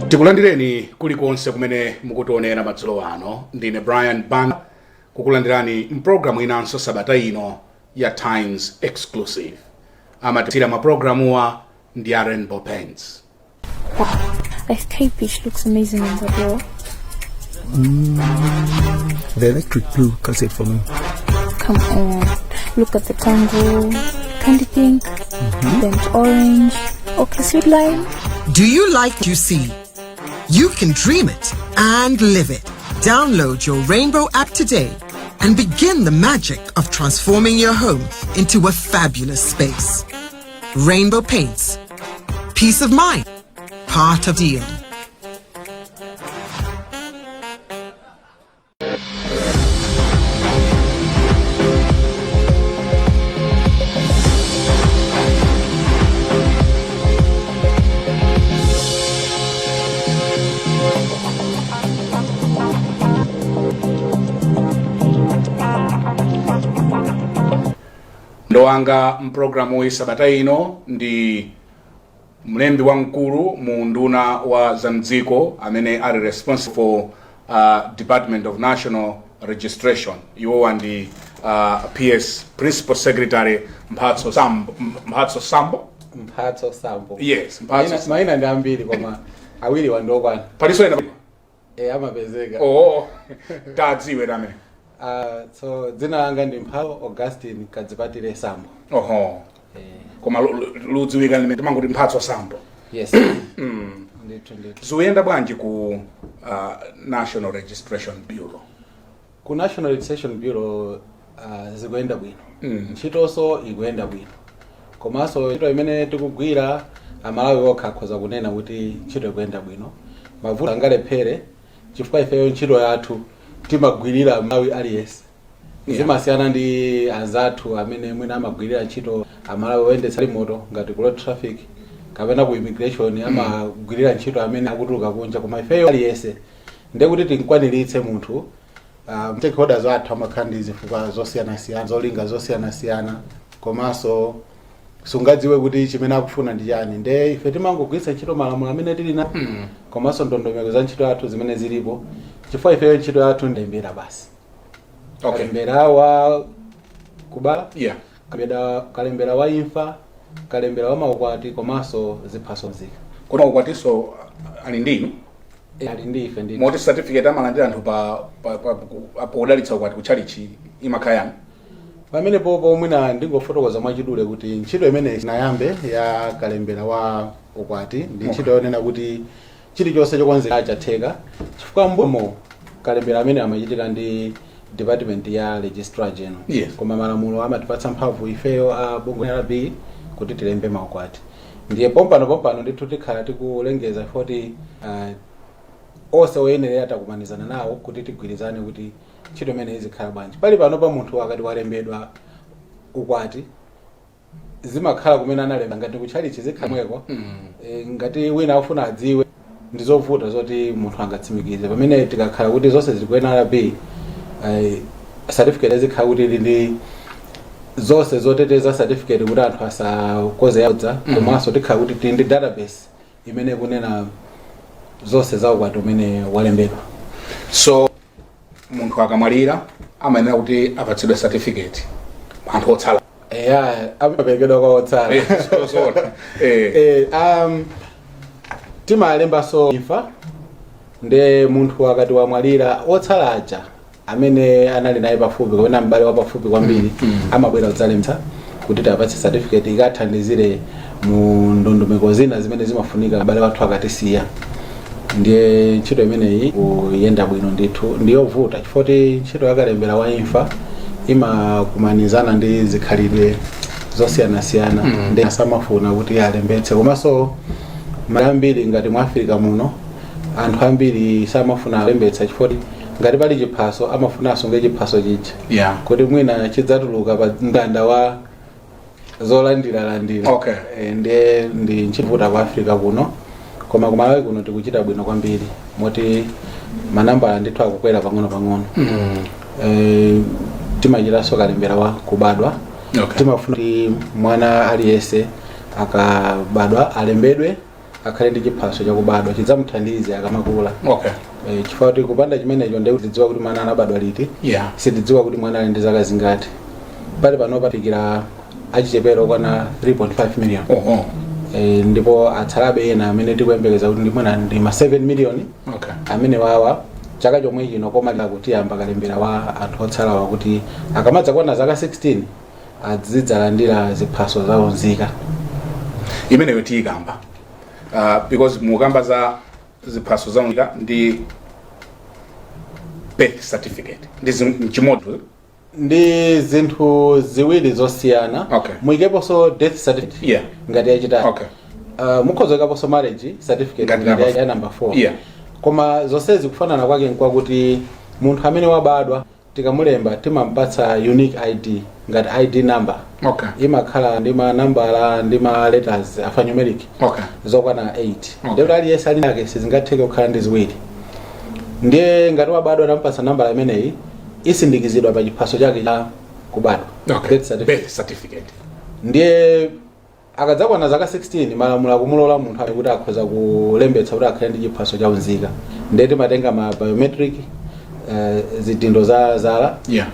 Tikulandireni kulikonse kumene mukutionera madzulo ano. Ndine Brian Banda kukulandirani mprogramu inanso sabata ino ya Times Exclusive. Amatisira maprogramuwa ndi Rainbow Paints. Wow, that sky beach looks amazing on the door. The electric blue does it for me. Come on, look at the tango, candy pink, burnt orange, okay, sweet lime. Do you like what you see? You can dream it and live it. Download your Rainbow app today and begin the magic of transforming your home into a fabulous space. Rainbow Paints. Peace of mind. Part of the deal. Ndowanga mprogramu isabata ino ndi mlembi wamkulu mu nduna wa zamdziko amene ali responsible for Department of National Registration. Iwo ndi PS Principal Secretary Mphatso Sambo. Yes, Mphatso. Maina ndi ambiri koma awiri wandokwana. Paliso ena Amapezeka. Oh, tadziwe name. So dzina langa ndi Mphatso Augustine Kadzipatire Sambo. Oho. Koma ludziwika limene timanguti Mphatso Sambo. Yes. Ndithu. Zuyenda bwanji ku National Registration Bureau? Ku National Registration Bureau zikuenda bwino. Ntchitonso ikuenda bwino. Komanso ntchito imene tikugwira amalawi okha akhoza kunena kuti ntchito ikuenda bwino. Mavuto angalephere chifukwa ifeyo ntchito yathu timagwirira malawi aliyense. Zimasiyana ndi anzathu amene mwina amagwirira ntchito amalawi oyendetsa moto ngati ku road traffic kapena ku immigration amagwirira ntchito amene akutuluka kunja koma ifeyo aliyense ndekuti tinkwaniritse munthu stakeholders athu amakhala ndi zifukwa zosiyana-siyana zolinga zosiyana-siyana komanso sungadziwe kuti chimene akufuna ndi chani nde ife timangogwiritsa ntchito malamulo amene tili na komanso ndondomeko za ntchito yathu zimene zilipo chifukwa ifeyo ntchito yathu ndembera basi. Okay. Kalembera wa kubala, Yeah. Kalembera wa imfa, kalembera wa maukwati komanso ziphaso zika. Kuna ukwatiso ali ndinu? Ali ndi ife ndi. Moti certificate amalandira anthu pa udalitsa ukwati kuchalichi imakayani. Pamene popo mwina ndingofotokoza mwachidule kuti ntchito imene inayambe ya kalembera wa ukwati ndi ntchito yonena kuti chilichonse chokonzeka chatheka chifukwa mbomo kalembera amene amachitika ndi Department ya Registrar General. Yes. Koma malamulo amatipatsa mphamvu ifeyo a bungwe la RB kuti tilembe maukwati. Ndiye pompano ndithu tikhala tikulengeza kuti onse oyenera takumanizana nawo kuti tigwirizane kuti ntchito imene izikhala bwanji. Pali pano pa munthu akati walembedwa ukwati zimakhala kumene analemba ngati kuchalichi zikhamweko ngati wina afuna adziwe ndizovuta zoti munthu angatsimikize pamene tikakhala kuti zonse zikuyenera RB certificate zikhala kuti ndi zonse zoteteza certificate kuti anthu asakoze yabodza komanso tikhala kuti tili ndi database imene kunena zonse za ukwati umene walembedwa. So munthu akamwalira amayenera kuti apatsidwe certificate anthu otsala. Amaperekedwa kwa otsala. Timalembanso imfa nde munthu akati wamwalira otsala aja amene anali naye pafupi kapena mbale wa pafupi kwambiri amabwera kudzalemba kuti tapatse certificate ikathandizire mu ndondomeko zina zimene zimafunika mbale wathu akatisiya. Ndiye ntchito imeneyi kuyenda bwino ndithu ndiyovuta chifukwa ntchito yakalembera wa imfa imakumanizana ndi zikhalidwe zosiyana-siyana ndi asamafuna kuti alembetse komanso mali ambiri ngati mu Africa muno anthu ambiri samafuna alembetsa chifukwa ngati pali chiphaso amafuna asunge chiphaso chija. Yeah. Kuti mwina chidzatuluka pa mndanda wa zolandira. Okay. Ndi ntchito kwa Africa kuno koma kumalawi kuno tikuchita bwino kwambiri moti manambala ndithu akukwera pang'ono. Timachitanso kalembera wa kubadwa. Okay. Timafuna kuti mwana aliyense akabadwa alembedwe akhale ndi chiphaso chakubadwa chidzamuthandize akamakula. Okay. Chifukwa kuti kupanda chimenecho ndiye tidziwa kuti mwana anabadwa liti. Yeah. Sitidziwa kuti mwana ali ndi zaka zingati. Pali pano pafikira achichepere okwana 3.5 million. Ndipo atsalabe ena amene tikuyembekeza kuti ndimona ndi ma 7 million. Okay. Amene wawa chaka chomwe chino komalira kuti amba kalembera wa anthu otsalawa kuti akamadza kwana zaka 16 azidzalandira ziphaso zawo nzika. Imeneyo tiyikamba. Because mukamba za ziphaso zawo nzika ndi birth certificate. Ndi chimodzi. Ndi zinthu ziwiri zosiyana. Okay. Muikeponso death certificate. Yeah. Ngati yachitatu. Okay. Mukhozekaponso marriage certificate ngati ya number 4. Yeah. Koma zonsezi kufanana kwake nkwakuti munthu amene wabadwa tikamulemba timampatsa unique ID ngati ID number. Okay. Imakhala ndi ma nambala ndi ma letters alphanumeric. Okay. Zokwana 8. Okay. Ndipo aliyense ali nake sizingatheke kukhala ndi ziwiri. Ndiye ngati wabadwa tampatsa nambala imeneyi isindikizidwa pa chiphaso chake cha kubadwa. Okay. Birth certificate. Ndiye akadzakwana zaka 16 malamulo akumulola munthu kuti akhoza kulembetsa kuti akhale ndi chiphaso cha unzika. Ndiye timatenga ma biometric zidindo za zala. Yeah.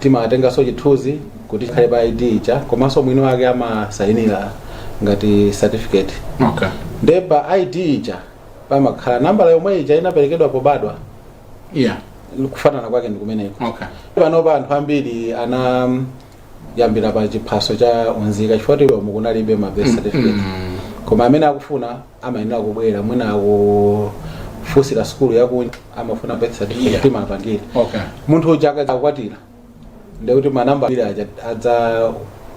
Timatenganso chithunzi kuti khale pa ID cha komanso mwini wake amasayinira ngati certificate. Okay. Ndiye pa ID cha pamakhala nambala yomwe ija inaperekedwa pobadwa. Yeah. Kufanana kwake ndi kumeneko. Okay. Panopa anthu ambiri yambira pa chiphaso cha unzika chifukwa iwo mukunalibe ma birth certificate. Koma amene akufuna amayenera kubwera mwina akufusira skulu yakunja amafuna birth certificate. Yeah. Timapangira. Okay. Munthu uja akakwatira ndiye kuti manamba ambiri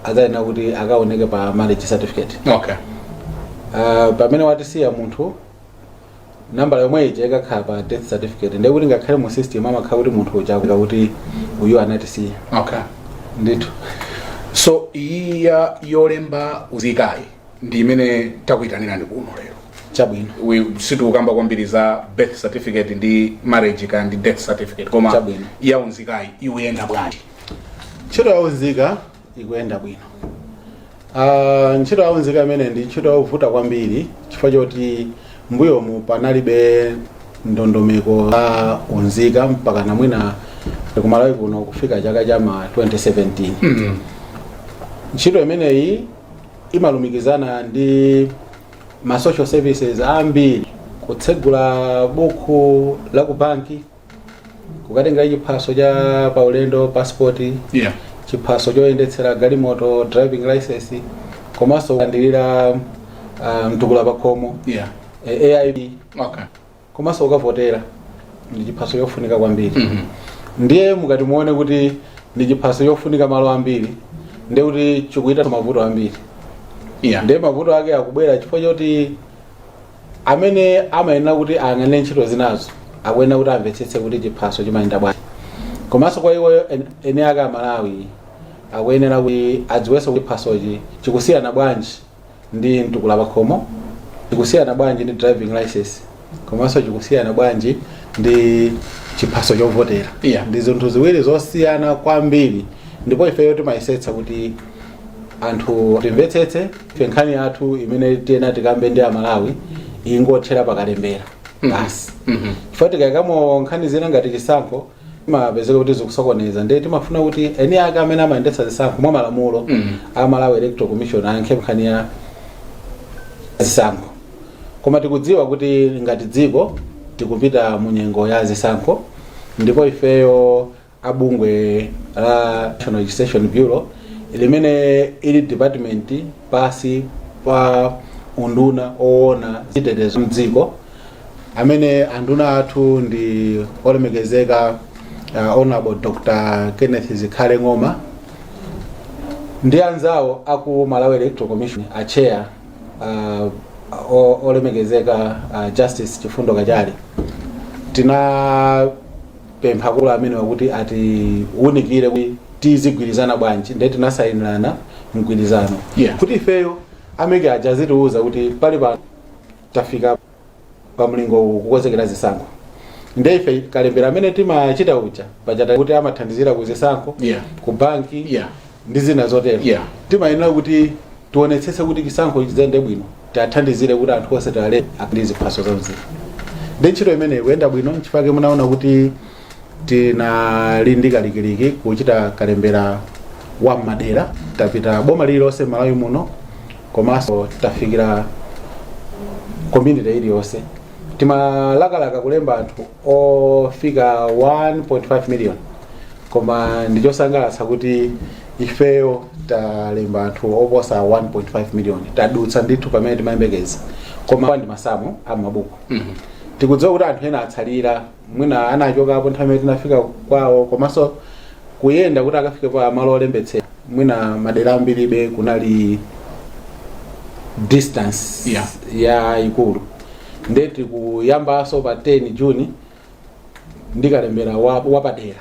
adzayenera kuti akaoneke pa marriage certificate. Okay. Pamene watisiya munthu nambala yomwe ija ikakhala pa death certificate ndiye kuti ngakhale mu system amakhala kuti munthu uja kuti uyu anatisiya. Okay. Ndithu. So iya yolemba uzikayi ndi imene takuyitanira ndi kuno lero. Chabwino. We situkamba kwambiri za birth certificate ndi marriage kandi death certificate koma Chabwino. iya unzikayi ikuyenda bwanji. Ntchito ya unzika ikuyenda bwino. Ntchito ya unzika imene ndi ntchito yovuta kwambiri chifukwa choti mbuyomu panalibe ndondomeko za unzika mpaka na mwina kumalawi kuno kufika chaka cha 2017. Ntchito imeneyi imalumikizana ndi ma social services ambiri kutsegula buku la ku banki, kukatenga chiphaso cha paulendo passport. Yeah. Chiphaso choyendetsera galimoto driving license komanso kukandilira mtukula pakhomo. Yeah. AIB. Okay. Komanso ukavotera ndi chiphaso chofunika kwambiri. Ndiye mukati muone kuti ndi chiphaso chofunika malo ambiri ndiye kuti chikuita mavuto ambiri. Yeah. Ndiye mavuto ake akubwera chifukwa choti amene amayenera kuti ang'ane ntchito zinazo akuyenera kuti amvetsetse kuti chiphaso chimayenda bwanji. Komanso kwa iwo ene ake amalawi akuyenera kuti adziwenso kuti chiphasochi chikusiyana bwanji ndi mtukula pakhomo, chikusiyana bwanji ndi driving license, komanso chikusiyana bwanji ndi chiphaso chovotera. Yeah. Ndi zinthu ziwiri zosiyana kwambiri ndipo ifeyo timayesetsa kuti anthu timvetsetse nkhani yathu imene tiyena tikambe ndi amalawi ingothera pakalembera basi. Chifukwa tikayikamo nkhani zina ngati chisankho timapezeka kuti zikusokoneza ndiye timafuna kuti eni ake amene amayendetsa zisankho mwa malamulo amalawi electoral commission ayankhe nkhani ya zisankho. Koma tikudziwa kuti ngati dziko tikupita mu nyengo ya zisankho ndipo ifeyo abungwe la National Registration Bureau limene ili department pasi pa unduna oona zitetezo mdziko amene anduna athu ndi olemekezeka Honorable Dr. Kenneth Zikhale Ng'oma ndi anzawo aku Malawi Electoral Commission a chair olemekezeka Justice Chifundo Kachali. Tina pempha kula amene wakuti atiunikire kuti tizigwirizana bwanji ndiye tinasayinirana mgwirizano. Yeah. Kuti ifeyo ameke ajazitiuza kuti pali pa tafika pa mlingo kukonzekera zisankho. Ndiye ife kalembera amene timachita uja pachata kuti amathandizira ku zisankho. Yeah. Ku banki. Yeah. Ndi zina zotero. Yeah. Timayenera kuti tionetsetse kuti chisankho chizende bwino tathandizire kuti anthu onse tale ndi ziphaso za mzika. Ndi ntchito imene ikuyenda bwino nchifukwa munaona kuti tinali ndi kalikiliki kuchita kalembera wa madera, tapita boma lililonse Malawi muno, komanso tafikira community iliyonse. Timalakalaka kulemba anthu ofika 1.5 million, koma ndichosangalatsa kuti ifeyo talemba anthu oposa 1.5 million, tadutsa ndithu pamene timayembekeza, koma ndi masamu amabuku. Tikudziwa kuti anthu ena atsalira, mwina anachokapo nthawi imene tinafika kwawo, komanso kuyenda kuti akafike pa malo olembetsera mwina madera ambiribe kunali distance ya ikulu. Ndeti kuyambaso pa 10 June ndikalembera wapadera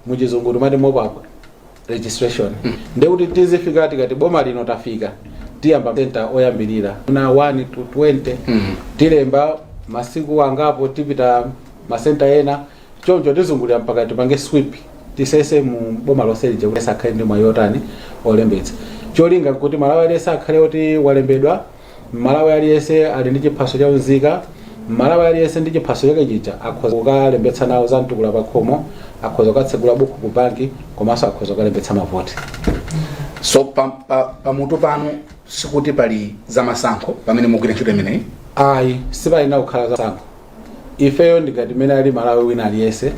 muchizungu tumati mobile registration. Ndekuti tizifika tikati boma lino tafika tiyamba center oyambirira kuna 1 to 20 tilemba masiku angapo tipita masenta ena choncho tizungulira mpaka tipange sweep tisese mu boma lonse lije kuti sakhale ndi mayotani olembetsa. Cholinga kuti Malawi aliyese akhale kuti walembedwa, Malawi aliyese ali ndi chiphaso cha unzika, Malawi aliyese ndi chiphaso chake chija akhoza kukalembetsa nawo za mtukula pa khomo, akhoza kukatsegula buku ku banki, komanso akhoza kukalembetsa mavoti. So pamutu pano sikuti pali za masankho pamene mugwira ntchito imeneyi? Ayi, sipalina kukhala za masankho. Ifeyo ndikati mene ali Malawi wina aliyese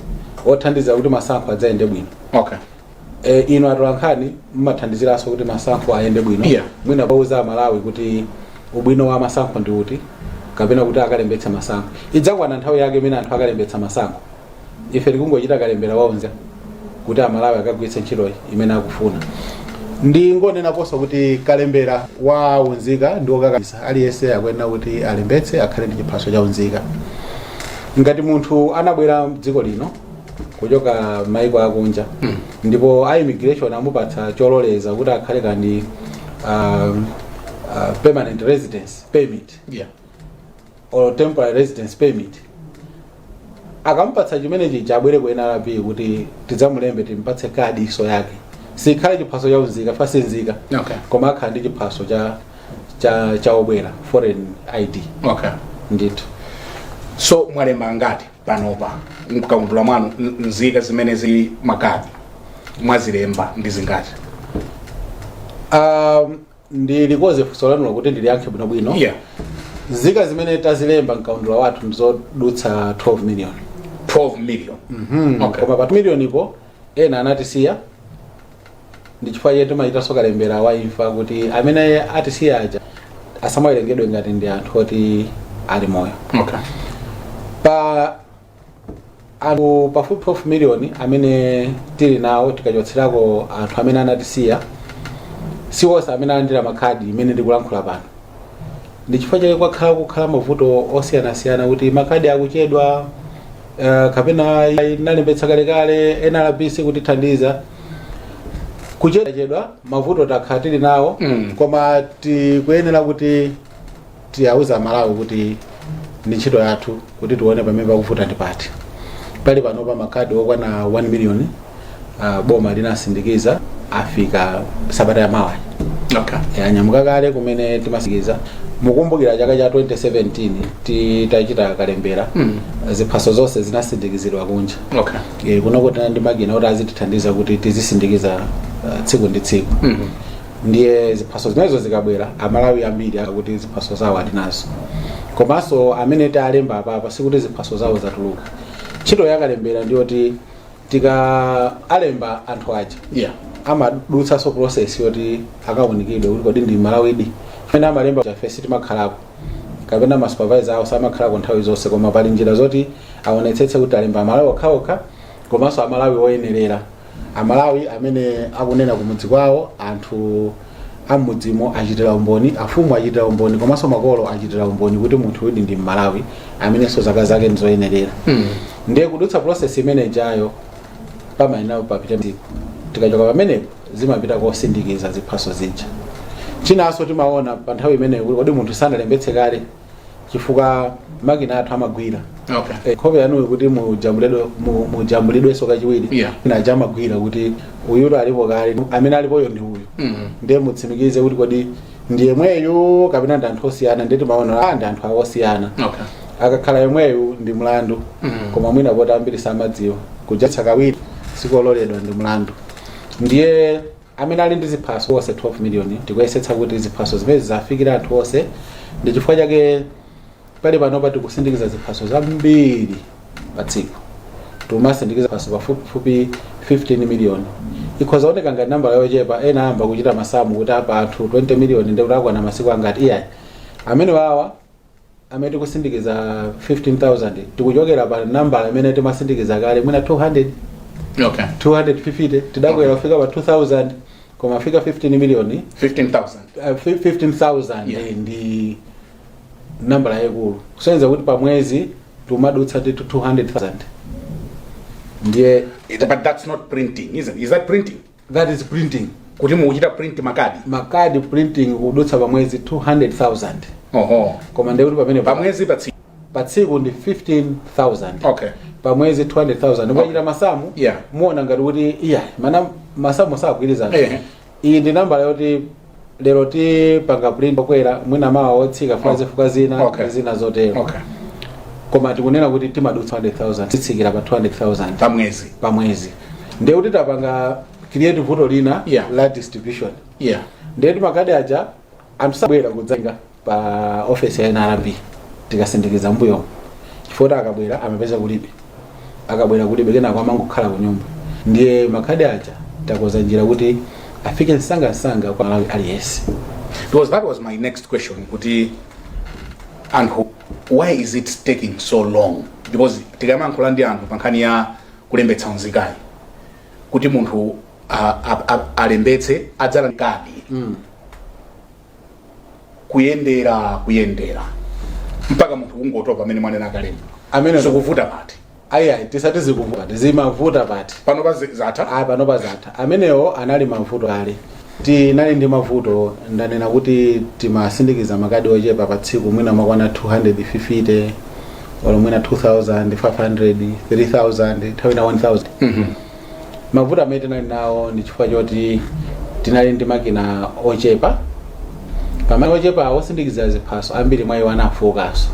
othandiza kuti masankho adzayende bwino. Okay. Ino atolankhani mmathandiziranso kuti masankho ayende bwino. Mwina pauza Malawi kuti ubwino wa masankho ndi uti, kapena kuti akalembetsa masankho. Idzakwana nthawi yake imene anthu akalembetsa masankho. Ife tikungochita kalembera waunza kuti Malawi akagwiritse ntchito imene akufuna. Ndi ngonena posa kuti kalembera wa unzika ndi okakamiza aliyese akuyenera kuti alembetse akhale ndi chiphaso cha unzika. Ngati munthu anabwera dziko lino kuchoka maiko akunja ndipo immigration amupatsa chololeza kuti akhale kandi permanent residence permit or temporary residence permit, akampatsa chimene chija abwere ku NRB kuti tidzamulembe timpatse kadi iso yake, sikhale chiphaso cha unzika fasi nzika, koma akhale ndi chiphaso cha obwera foreign ID. Ndithu. So mwalemba ngati panopa mkaundula mwanu nzika zimene zili makadi mwazilemba ndi zingati? Ndilikoze funso lanu kuti ndiliyankhe bwinobwino. Nzika zimene tazilemba mkaundula wathu ndizodutsa 12 million. 12 million. Koma pa 2 million ipo ena anatisiya, ndi chifukwa chete mayitanso kalembera wa imfa kuti amene atisiya aja asamawerengedwe ngati ndi anthu oti ali moyo. Pa anthu pafupi 12 million amene tili nawo tikachotserako anthu amene anatisiya, siwonse amene alandira makhadi imene ndikulankhula pano. Ndi chifukwa chake kukhala mavuto osiyanasiyana kuti makhadi akuchedwa, kapena nalembetsa kalekale NRB kuti thandiza kuchedwa mavuto takhala tili nawo. Koma tikuyenera kuti tiyauza Malawi kuti ndi ntchito yathu kuti tione pamene pakuvuta ndipati. Pali panopa makhadi okwana 1 million boma linasindikiza afika sabata ya mawa. Anyamuka kale kumene timasindikiza. Mukumbukira chaka cha 2017 titachita kalembera ziphaso zonse zinasindikizidwa kunja. Kunoko tinali ndi makina kuti azitithandiza kuti tizisindikiza tsiku ndi tsiku. Ndiye ziphaso zimenezo zikabwera Amalawi ambiri akuti ziphaso zawo ali nazo. Komanso amene talemba apa sikuti ziphaso zawo zatuluka. Ntchito yakalembera ndiyoti alemba anthu aja amadutsa so process yoti akawunikidwe kuti kodi ndi Malawidi. Pena amalemba cha face timakhalako, kapena ma supervisor awo samakhalako nthawi zonse, koma pali njira zoti aonetsetse kuti alemba Malawi okhaokha, komanso Amalawi oyenerera, Amalawi amene akunena kumudzi kwawo, anthu amudzimo achitira umboni, afumu achitira umboni, komanso makolo achitira umboni kuti munthu uyu ndi Malawi amene so zaka zake ndizoyenerera. Ndiye kudutsa process imene jayo pamaina papita mdziko. Tikachoka pamenepo zimapita kosindikiza ziphaso zija. Chinanso timaona pa nthawi imeneyo kuti kodi munthu sanalembetse kale chifukwa makina athu amagwira. Khope yanuyo kuti mujambulidwe soka chiwiri ina amagwira kuti uyulo alipo kale amene alipoyo ndi uyu. Ndiye mutsimikize kuti kodi ndiye mweyu kapena ndi anthu osiyana ndeti maona ndi anthu osiyana Okay. akakhala yemweyu ndi mlandu koma mwina poti ambiri samadziwa kujatsa kawiri sikololedwa ndi mlandu ndiye amene ali ndi ziphaso onse 12 million tikuyesetsa kuti ziphaso zimene zafikira anthu onse ndi chifukwa chake pali panopa tikusindikiza ziphaso zambiri pa tsiku timasindikiza ziphaso pafupifupi 15 million ikhoza oneka ngati nambala yochepa ena amba kuchita masamu kuti apa anthu 20 million ndi kuti akwana masiku angati iyayi amene wawa amene tikusindikiza 15,000 tikuchokera pa nambala imene timasindikiza kale mwina 200 Okay. 250 tidakwera kufika pa 2000 koma fika 15 million 15,000. 15,000 Yeah. ndi nambala yaikulu kusonyeza kuti pa mwezi timadutsa ndi 200,000 ndiye But that's not printing, isn't it? Is that printing? that is printing Kuti mukuchita print makadi. makadi printing kudutsa pa mwezi 200,000 Oho. koma ndiye kuti pamene Pamwezi patsi. pa tsiku ndi 15,000 Okay. pa mwezi 200,000 ukachita masamu Yeah. muona ngati kuti iya mana masamu sakugwirizana iyi ndi nambala yoti lero tipanga print okwera mwina mawa otsika fuka zina Okay. zina zotero Okay. koma tikunena kuti timadutsa 200,000 titsikira pa 200,000 Pamwezi. pa mwezi ndiye kuti tapanga creative vuto lina Yeah. la distribution Yeah. ndiye makadi aja anthu sabwera kudzatenga pa office ya NRB tikasindikiza mbuyo chifukwa akabwera amapeza kulibe akabwera kulibe kenako amangokhala ku nyumba ndiye makadi aja takoza njira kuti afike msanga kwa Malawi aliyense. Because that was my next question. Kuti and why is it taking so long? Because tikamankhula ndi anthu pankhani ya kulembetsa nzikayi kuti munthu alembetse adzala kadi kuyendera mpaka munthu kungotopa pamene mwanena akalemba amene sikuvuta pati ayi tisati zikuvuta zimavuta pati pano zatha panopa zatha amenewo anali mavuto kale tinali ndi mavuto ndanena kuti timasindikiza makadi ochepa pa tsiku mwina makwana 250 or mwina 2,500 3,000 nthawi na 1,000 mavuto amene tinali nawo ndi chifukwa choti tinali ndi makina ochepa pamene ochepa osindikiza ziphaso ambiri mwa iwo anafukanso.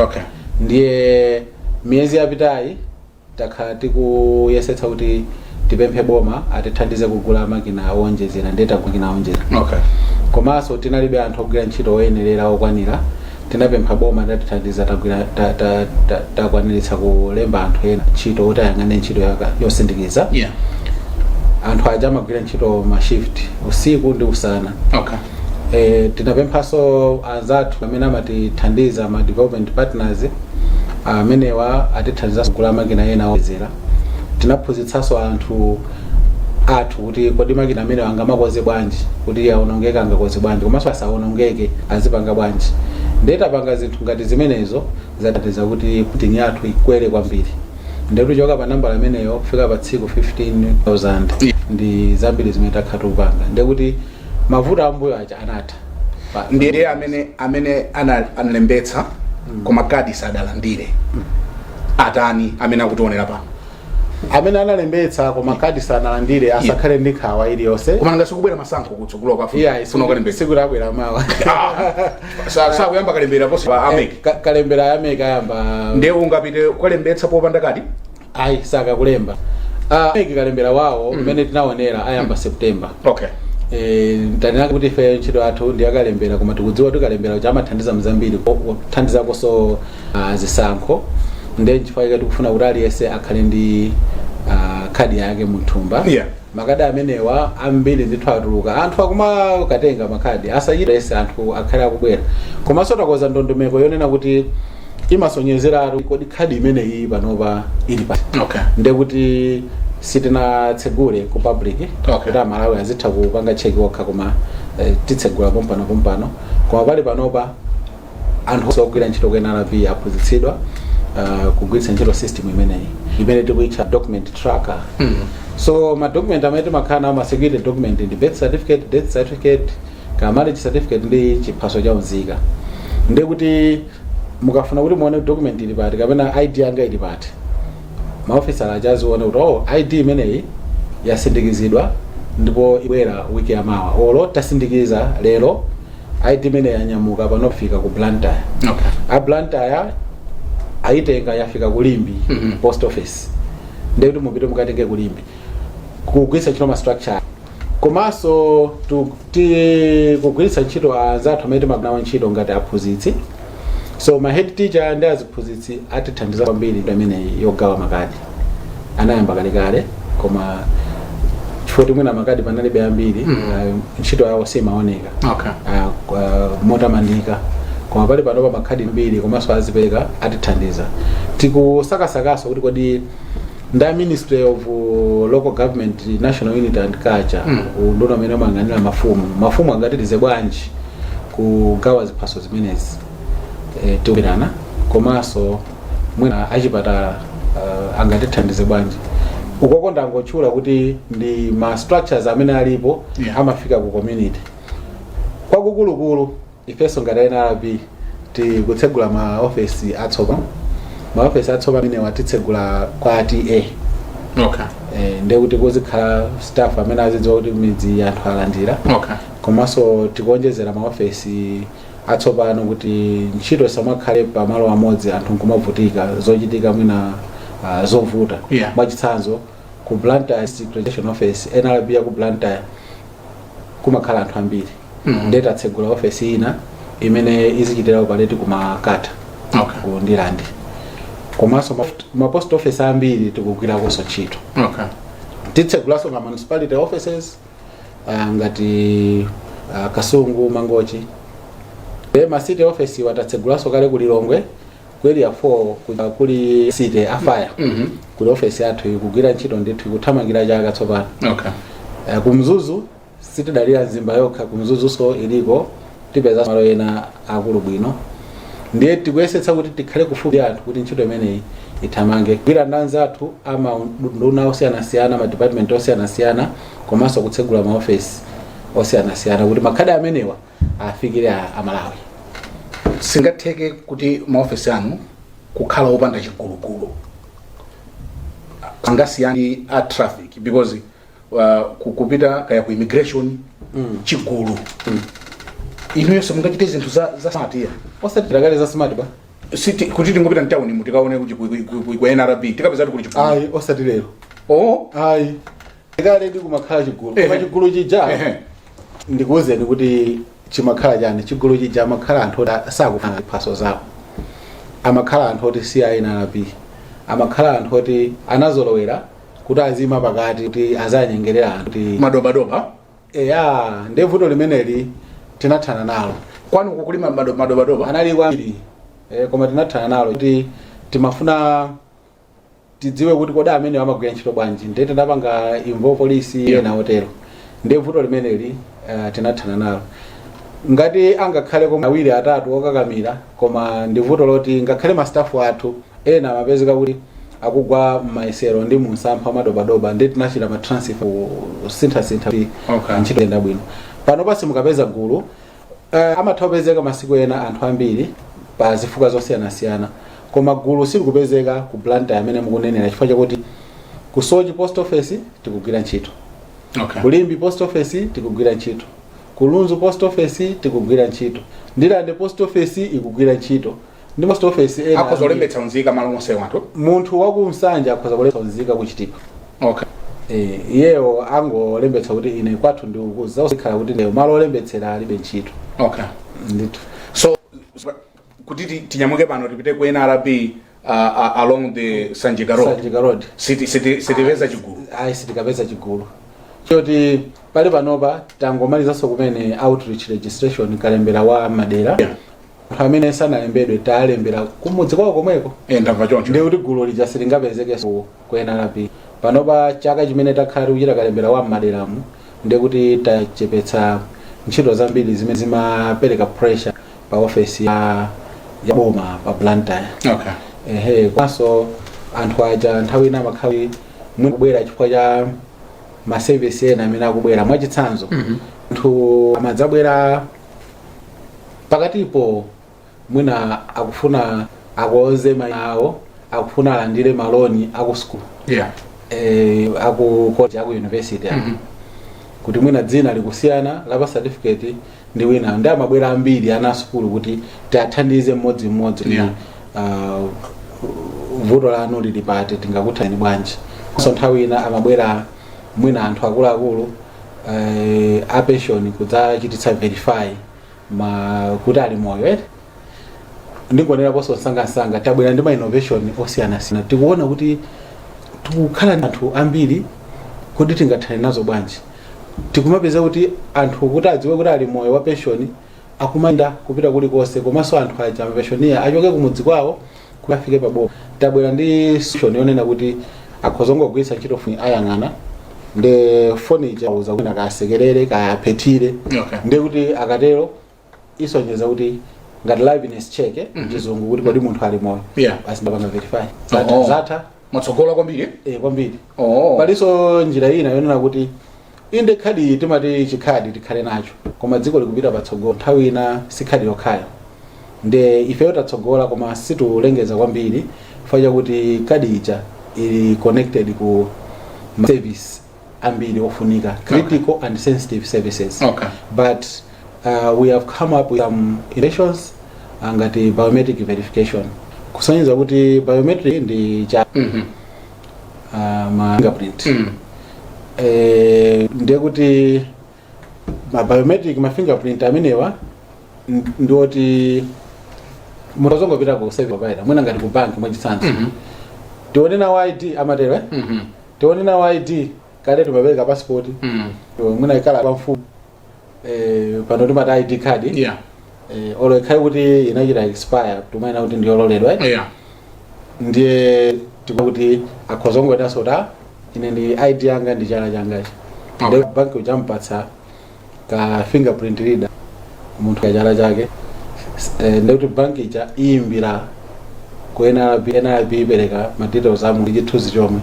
Okay. Ndiye miyezi yapitayi takhala tikuyesetsa kuti tipemphe boma atithandize kugula makina owonjezera ndiye tagula owonjezera. Okay. Komanso tinalibe anthu ogwira ntchito oyenerera okwanira tinapempha boma atithandiza takwaniritsa kulemba anthu ena ntchito kuti ayang'ane ntchito yosindikiza. Yeah. Anthu aja amagwira ntchito ma shift usiku ndi usana. Okay. Tinapemphaso anzathu amene amatithandiza ma development partners amenewa atithandiza kugula makina ena owonjezera. Tinaphunzitsanso anthu athu kuti kodi makina amene angamakoze bwanji kuti aonongeke angakoze bwanji komanso asaonongeke azipanga bwanji. Ndiye tapanga zinthu ngati zimenezo zathandiza kuti printing yathu ikwere kwambiri. Ndiye tichoka pa nambala ameneyo kufika pa tsiku 15,000 ndi zambiri zimene takhala tikupanga. Ndiye kuti mavuto ambuyo aja anatha. Ndiye amene analembetsa koma kadi sadalandire atani amene akutionera pano amene analembetsa koma kadi sanalandire asakhale ndi nkhawa iliyonse koma ngasikubwera masankho kutsogolo kwa funa ukalembetsa siku labwera mawa sakuyamba kalembera posi kalembera yameka yamba ndiye ungapite ukalembetsa popanda kadi ayi sakakulemba ameki kalembera wawo mmene tinaonera ayamba September. Okay. Tanena kuti ife ntchito athu ndi akalembera koma tikudziwa kuti kalembera kuti amathandiza mzambiri kuthandizakonso zisankho ndiye chifukwa tikufuna kuti aliyense akhale ndi kadi yake muthumba. Yeah. Makadi amenewa ambiri ndithu atuluka anthu akumatenga makadi asachitese anthu akhale akubwera komanso takoza ndondomeko yonena kuti imasonyezera kodi kadi imeneyi panopa ili pa. Okay. Ndiye kuti sitinatsegule ku public kuti Malawi azitha kupanga cheki okha koma titsegula pompano koma pali panopa anthu ogwira ntchito ku NRB aphunzitsidwa kugwiritsa ntchito system imeneyi imene tikuitcha document tracker. So ma document amene timakhala nawo ma security document ndi birth certificate, death certificate, marriage certificate ndi chiphaso cha unzika. Ndiye kuti mukafuna kuti muone document ili pati kapena ID yanga ili pati maofisa ajazione kuti ID imeneyi yasindikizidwa ndipo ibwera wiki yamawa olo tasindikiza lero ID imene yanyamuka panofika ku Blantyre. Okay. A Blantyre aitenga yafika kulimbi post office. Ndekuti mupite mukatenge kulimbi. Kugwiritsa ntchito ma structure. Komanso kugwiritsa ntchito anzathu amene magnawo ntchito ngati aphunzitsi. So my head teacher ndi aziphunzitsi atithandiza kwambiri pamene yogawa makadi. Anayamba kalekale koma chifukwa mwina makadi panalibe ambiri ntchito yawo simaoneka. Okay. Motamandika koma pali panopa makadi mbiri komanso azipereka atithandiza. Tikusakasakaso kuti kodi nda Ministry of Local Government, National Unity and Culture unduna amene amayang'anira mafumu angatitize bwanji kugawa ziphaso zimenezi tiubirana komanso mwina achipatala angatithandize bwanji. Ukoko ndangotchula kuti ndi ma structures amene alipo amafika ku community. Kwakukulukulu ifeso ngati NRB tikutsegula ma office atsopa. Ma office atsopa amene watitsegula kwa TA. Okay. Ndekuti kuzikhala staff amene azidziwa kuti midzi anthu alandira. Okay. Komanso tikuonjezera ma office atsopano kuti ntchito samakhale pamalo amodzi anthu nkumavutika zochitika mwina zovuta. Mwachitsanzo ku Blantyre Accreditation Office NRB ya ku Blantyre kumakhala anthu ambiri. Ndeta tsegula office ina imene izichitira opaleti kumakata. Okay. Ku Ndilandi. Komanso ma post office ambiri tikugwirako ntchito. Okay. Titsegulaso ma municipality offices ngati Kasungu, Mangochi. Ma city office watatsegulaso kale ku Lilongwe ku area 4 kuli city afire. Kuli office yathu ikugwira ntchito ndithu ikuthamangira chaka tsopano. Okay. Ku Mzuzu sitidalira Nzimba yokha, ku Mzuzu so iliko tipeza malo ena akulu bwino. Ndiye tikuyesetsa kuti tikhale kufupi anthu kuti ntchito imeneyi ithamange. Gwira ndanzathu ama nduna osiyanasiyana, ma department osiyanasiyana komanso kutsegula ma office osiyanasiyana kuti makhadi amenewa afikire Amalawi. Singatheke kuti ma office anu kukhala opanda chigulugulu. Angasiyani a traffic because kupita kaya ku immigration chigulu. Ino yose mungachite zinthu za smart ya. Osatirakale za smart ba. City kuti tingopita mtown mutikaone kuti ku NRB tikapeza kuti chigulu. Ayi osatilero. Oh, ayi. Tikale ndi kumakhala chigulu. Koma chigulu chija. Ndikuwuzeni kuti chimakhala chani chigulu chija amakhala anthu sakufuna ziphaso zawo. Amakhala anthu oti si NRB. Amakhala anthu oti anazolowera kuti azima pakati kuti azanyengerera anthu kuti madobadoba. Ndevuto limeneli tinathana nalo. Kwani kukulima madobadoba anali kwambiri. Koma tinathana nalo kuti timafuna tidziwe kuti koda amene amagwira ntchito bwanji. Ndete ndapanga involve police ena hotelo. Ndevuto limeneli tinathana nalo. Ngati angakhale koma awiri atatu okakamira koma ndivuto loti ngakhale ma staff athu ena amapezeka kuti akugwa m'mayesero ndi munsampha madobadoba ndi tinachita ma transfer sintha ntchito enda bwino. Pano pasi mukapeza gulu amathopezeka masiku ena anthu ambiri pa zifuka zosiyanasiyana koma gulu silikupezeka ku Blantyre amene mukunenera chifukwa chakuti ku Sochi post office tikugwira ntchito. Okay. Kulimbi post office tikugwira ntchito. Ku Lunzu post office tikugwira ntchito. Ndilande post office ikugwira ntchito. Ndi post office ena akhoza kulembetsa unzika malo onse wanthu. Munthu waku Msanja akhoza kulembetsa unzika kuchitika. Okay. Iyeyo angolembetsa kuti ine kwathu ndi ukuza usikhala kuti lero malo olembetsera alibe ntchito. Okay. Ndithu. So kuti tinyamuke pano tipite ku NRB along the Sanjika Road. Sanjika Road. Sitiveza chigulu. Ayi sitikapeza chigulu. Choti pali panopa tangomalizanso kumene outreach registration kalembera wa madera. Amene sanalembedwe talembera kumudzi kwawo komweko. Ndamva choncho. Ndi kuti gulu lija silingapezeke ku NRB. Panopa chaka chimene takhala kuchita kalembera wa maderamu ndi kuti tachepetsa ntchito zambiri zimene zimapereka pressure pa office ya boma pa Blantyre. Okay. Kwanso anthu aja nthawi ina makhawi mwina chifukwa cha ma service ena amene akubwera mwachitsanzo. Anthu amadzabwera pakatipo mwina akufuna akoze mayawo akufuna alandire maloni aku school. Aku college aku university. kuti mwina dzina likusiyana lapa certificate ndi wina ndi amabwera ambiri ana sukulu kuti tiathandize mmodzi vuto lanu lili pati tingakuthani bwanji. So nthawi ina amabwera mwina anthu akuluakulu a pension kudzachititsa verify kuti ali moyo ndikonera poso sangasanga tabwera ndi ma innovation osiyana-siyana tikuona kuti tikukhala anthu ambiri kuti tingathane nazo bwanji. Tikumapeza kuti anthu kuti adziwe kuti ali moyo wa pension akumayenda kupita kulikonse komanso anthu aja mapensioniya achoke kumudzi kwawo kuti afike paboma. Tabwera ndi solution yonena kuti akhozongogwiritsa ntchito ayang'ana ndi furniture zakuti akasekerere kapetire ndi kuti akatero isonyeza kuti ngati liveness check mchizungu kuti kodi munthu ali moyo basi ndapanga verify zatha matsogola kwambiri kwambiri. Paliso njira ina yonena kuti inde khadi timati chikhadi tikhale nacho koma dziko likupita patsogolo nthawi ina sikhadi yokhayo nde ifeyo tatsogola koma situlengeza kwambiri faja kuti khadi ija ili connected ku service ambiri ofunika critical and sensitive services. But we have come up with some innovations ngati biometric verification kusonyeza kuti biometric ndi cha ma fingerprint ndiye kuti ma biometric ma fingerprint amenewa ndioti mutazongopita ku service provider mwina ngati ku bank mwachitsanzo tione na ID amatere tione na ID kale tumapereka passport mwina ikala kwa mfumu pano timati ID card olo ikhale kuti inachita expire tumaina kuti ndiyololedwa ndiye tikuti akhozongweta sota ine ndi ID yanga ndi chala changachi ndi bank ujampatsa ka fingerprint reader munthu ka chala chake ndi kuti bank ija iyimbira kuena ipereka ma details amu ndi chithunzi chomwe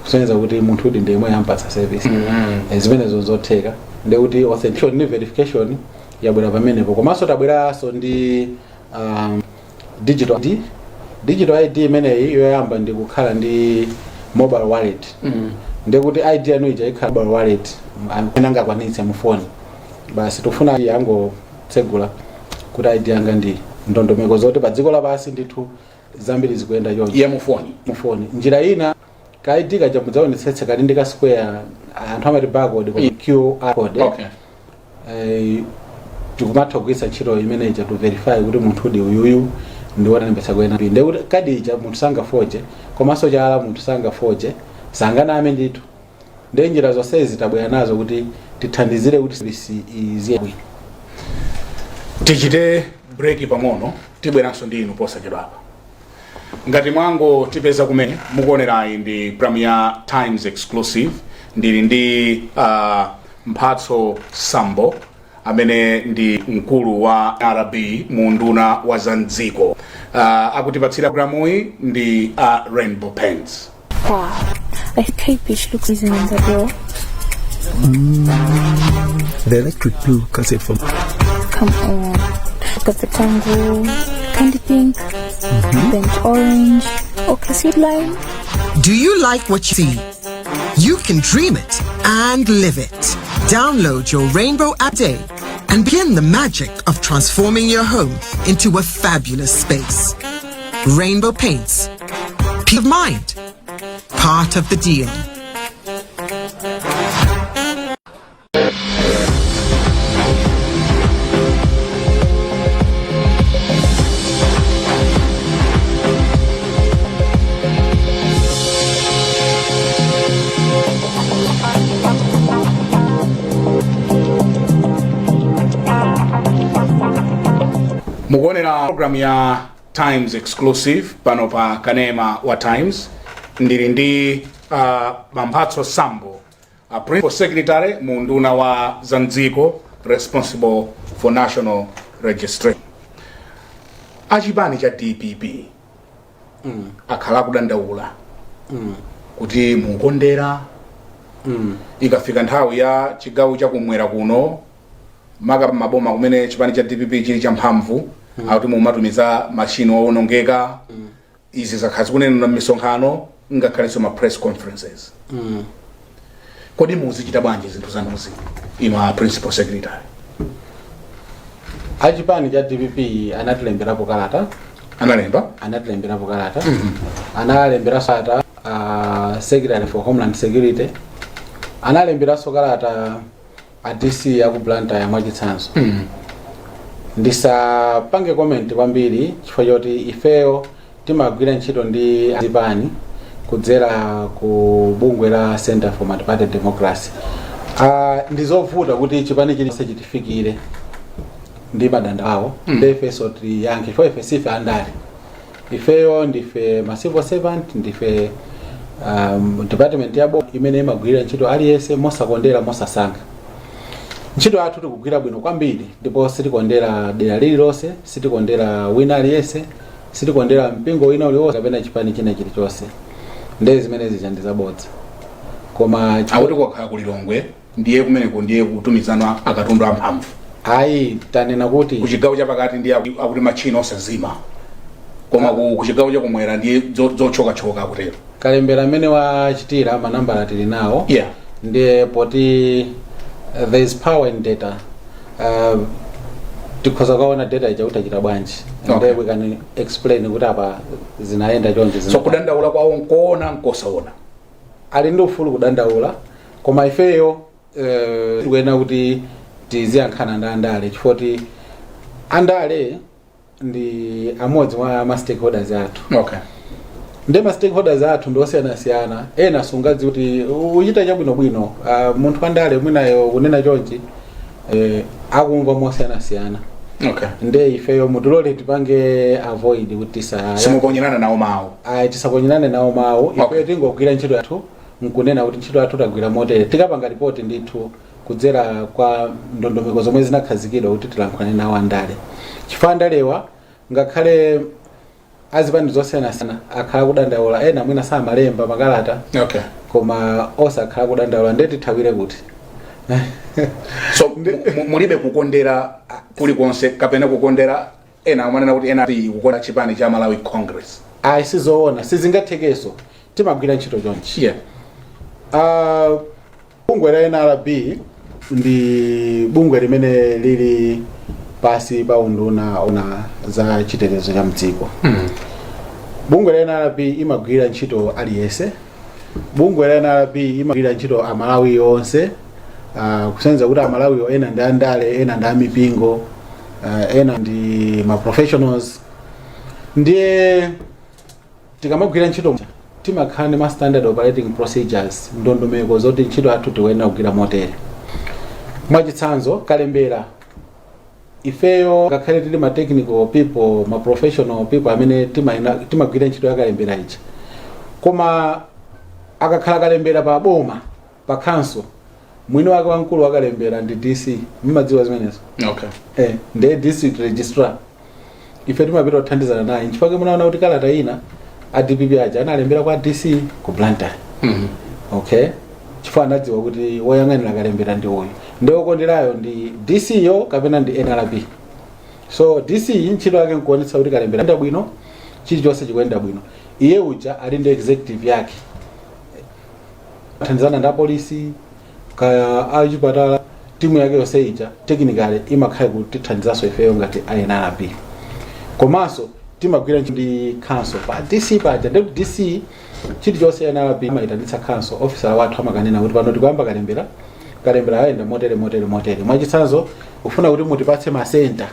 kusonyeza kuti munthu uti ndi yemwe yampatsa service zimenezo zotheka ndi kuti authentication ni verification yabwera pamenepo komanso tabweranso ndi digital ID imeneyi yoyamba ndi kukhala ndi mobile wallet ndi kuti ID yanu ija ikhala mobile wallet angakwanitse mu phone basi tofuna yango tsegula kuti ID yanga ndi ndondomeko zote pa dziko lapansi ndithu zambiri zikuyenda yonje mu phone. Njira ina ka ID kaja mudzaonetsetse kali ndi ka square anthu amati barcode kwa QR code tikumathogwisa ntchito imene ija to verify kuti munthu udi uyuyu ndi watanembetsa kwena ndi kuti kadi ija munthu sangafoje komanso chala munthu sangafoje sanganame ndithu ndi njira zonsezi tabwera nazo kuti tithandizire kuti service iziye bwino. Tichite break pang'ono tibweranso ndi inu posachedwapa ngati mwango tipeza kumene mukuonerayi ndi Premier Times Exclusive ndili ndi Mphatso Sambo amene ndi mkulu wa RB mu nduna wa Zanziko akutipatsira programuyi ndi Rainbow Paints. Wow, I think K-Pitch looks easy in the door. The electric blue cassette from. Come on, look at the tango, candy pink, bench orange, okay, sweet lime. Do you like what you see? You can dream it and live it. Download your Rainbow app today and begin the magic of transforming your home into a fabulous space. Rainbow Paints. Peace of mind. Part of the deal. Mukuonera program ya Times Exclusive pano pa Kanema wa Times ndili ndi Mphatso Sambo Principal Secretary mu nduna wa Zanziko responsible for national registration. Achipani cha DPP akhala kudandaula kuti mukondera ikafika nthawi ya chigawo chakumwera kuno maka maboma kumene chipani cha DPP chili cha mphamvu akuti mumatumiza machine owonongeka izi zakhazi kunena na misonkhano ngakhalenso ma press conferences kodi muzichita bwanji zinthu zanuzi ino a principal secretary? Achipani cha DPP anatilemberapo kalata. Anatilemberapo kalata. Analembera sata Secretary for Homeland Security. Analembera kalata a DC ya ku Blantyre mwachitsanzo. Ndisapange comment kwambiri chifukwa choti ifeyo timagwira ntchito ndi azipani kudzera ku bungwe la Center for Multi-Party Democracy. Ndizovuta kuti chipani chilise chitifikire ndi madanda awo ndefeso tiyankhe chifukwa ife sife andale. Ifeyo ndife ma civil servant, ndife department yabo imene imagwira ntchito aliyese mosakondera mosasankha. Ntchito yathu tikugwira bwino kwambiri ndipo sitikondera dera lililonse, sitikondera wina aliyese, sitikondera mpingo wina uliwonse kapena chipani china chilichonse. Ndezi zimene zichandizabodza. Koma akuti kwakhala kulilongwe ndiye kumeneko ndiye kutumizana akatundu amphamvu. Ayi tanena kuti kuchigawo chapakati ndiye akuti machina osazima. Koma kuchigawo chakumwera ndiye zochoka akutero. Kalembera amene wachitira manambala tili nawo. Yeah. Ndiye poti there is power in data. Tikhoza kaona data ichauta bwanji. Okay. And we can explain kuti apa zinaenda chonje So kudandaula kwawo nkoona nkosaona. Ali ndi ufulu kudandaula koma ifeyo tikuyena kuti tiziyankhana ndi andale chifukwa andale ndi amodzi mwa ma stakeholders athu. Okay. Ndi ma stakeholders athu ndosiyanasiyana ena sungadzi kuti uchita chabwinobwino munthu andale mwinayo kunena chonchi akumva mosiyanasiyana. Okay. Nde ifeyo mutulole tipange avoid kuti simuponyerana nawo mawu. Tisaponyerane nawo mawu. Okay. Ifeyo tingogwira ntchito yathu nkunena kuti ntchito yathu tagwira motere tikapanga ripoti ndithu kudzera kwa ndondomeko zomwe zinakhazikidwa kuti tilankhulane nawo andale. Chifukwa andalewa ngakhale azipani zosiyanasiyana akhala kudandaula ena mwina samalemba makalata. Okay. Koma osakhala kudandaula ndeti thawire kuti. So mulibe kukondera kulikonse kapena kukondera ena amanena kuti ena kukonda chipani cha Malawi Congress. Sizoona sizingathekeso timagwira ntchito chonchi. Yeah. Bungwe la NRB ndi bungwe limene lili pasi pa unduna ona za chitetezo cha mdziko. Bungwe la NRB imagwira ntchito aliyese. Bungwe la NRB imagwira ntchito amalawi onse. Kusenza kuti amalawi ena ndi andale, ena ndi amipingo, ena ndi ma professionals. Ndiye tikamagwira ntchito timakhala ndi ma standard operating procedures ndondomeko zoti ntchito athu tiwena kugwira motere. Mwachitsanzo kalembera ifeyo ngakhale tili ma technical people, ma professional people amene timagwira ntchito ya kalembera ichi. Koma akakhala kalembera pa boma pa council mwini wake wankulu wakalembera ndi DC mmadziwa zimenezo. Okay. Ndiye district registrar ife timapita kuthandizana naye chifukwa munaona kuti kalata ina a DPP aja analembera kwa DC ku Blantyre. Okay. Chifukwa anadziwa kuti woyang'anira kalembera ndi uyu. Ndiye okonderayo ndi DC yo kapena ndi NRB. So DC ntchito yake nkuonetsa kuti kalembera ndi bwino chilichonse chikuyenda bwino. Iye uja ali ndi executive yake. Thandizana ndi polisi ka achipatala timu yake yonse ija technically imakhala kuti thandizaso ifeyo ngati NRB. Komanso timagwira ndi council pa DC paja ndi DC chilichonse NRB imaitanitsa council officer wathu amakanena kuti pano tikuyamba kalembera ayenda motere. Mwachitsanzo ufuna kuti mutipatse ma center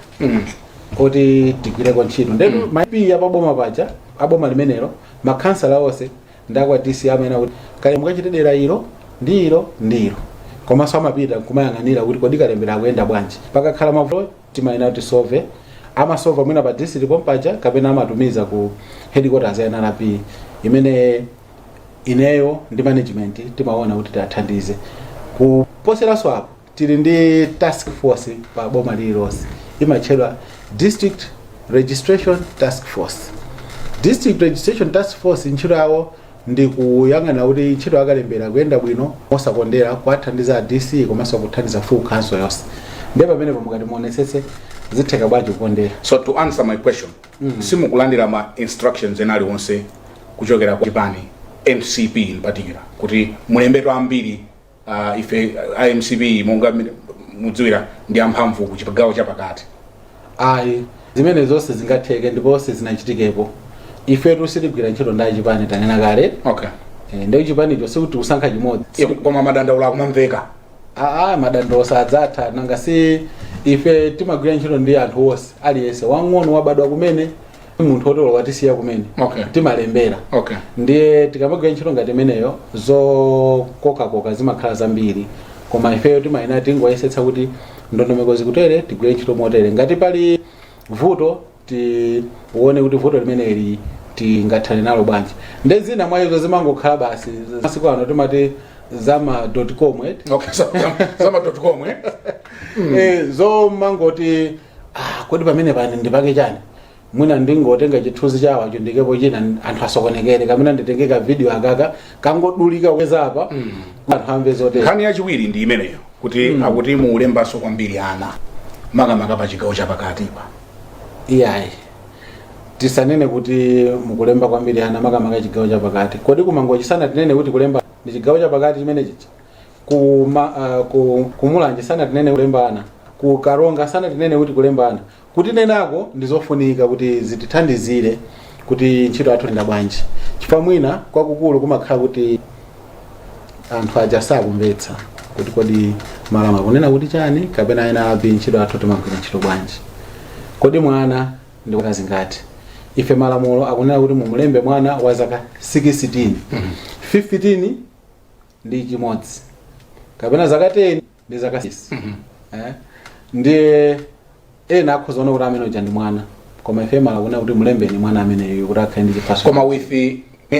kuti tigwireko ntchito. Ndetu maipi apaboma paja aboma limenelo makhansala onse ndakwa DC amene kuti kale mukachitedera ilo ndilo. Komanso amapita kumayang'anira kuti kodi kalembera akuyenda bwanji. Pakakhala mavuto timayina kuti solve amasolva mwina pa district pompaja kapena amatumiza ku headquarters ya NRB imene ineyo ndi management timaona kuti tathandize. Kuposeraso apo tili ndi task force pa boma lililonse imatchedwa District Registration Task Force. District Registration Task Force ntchito yawo ndi kuyang'ana kuti ntchito yakalembera kuyenda bwino osakondera kwathandiza DC komanso kuthandiza full council yonse. Ndipo pamene mukati muonesese zitheka bwanji kukondera. So to answer my question, simukulandira ma instructions enali onse kuchokera kwa chipani NCP in particular kuti mulembetwa ambiri ife IMCB monga mudziwira ndi amphamvu ku chigawo chapakati. Ayi zimene zonse zingatheke ndiponse zinachitikepo. Ife tusitigwira ntchito ndi achipani tanena kale. Okay. Ndi chipanicho sikuti usankha chimodzi. Koma madandaulo akumamveka. Madandaulo sadzatha nanga si ife timagwira ntchito ndi anthu onse aliyense wang'ono wabadwa kumene munthu otolo watisiya kumene. Okay. Timalembera. Okay. Ndiye tikamagwira ntchito ngati imeneyo zokokakoka zimakhala zambiri koma ifeyo timayina tingoyesetsa kuti ndondomeko zikutere tigwire ntchito motere ngati pali vuto tione kuti vuto limeneli tingathane nalo bwanji. Ndi zina mwa izo zimangokhala basi masiku ano timati zama.com. Okay, zama.com. Zo mangoti kodi pamene pani ndipake chani mwina ndingotenga chithunzi chawo ndikepo china anthu asokonekere kamene nditengeka video akaka kangodulika weza apa anthu amve zote. Nkhani yachiwiri ndi imeneyo kuti akuti mulembanso kwambiri ana makamaka pa chigawo chapakati pa. Iyayi tisanene kuti mukulemba kwambiri ana makamaka chigawo chapakati kodi kumangochisana tinene kuti kulemba ndi chigawo chapakati chimene chicha kumulanje sana tinene kulemba ana kukaronga sana tinene kuti kulemba ana kuti nenako ndizofunika kuti zitithandizire kuti ntchito yathu iyende bwanji chifukwa mwina kwakukulu kumakhala kuti anthu aja sakumvetsa kuti kodi malamulo akunena kuti chani kapena ena abi ntchito yathu timagwira ntchito bwanji kodi mwana ndi wakazi ngati ife malamulo akunena kuti mumulembe mwana wa zaka 16 15 ndi chimodzi kapena zaka 10 ndi zaka 6 ndiye ena akhozaona kuti amene uja ndi mwana koma ife malamulo akunena kuti mulembeni mwana ameneyo kuti akhale ndi chipaso koma with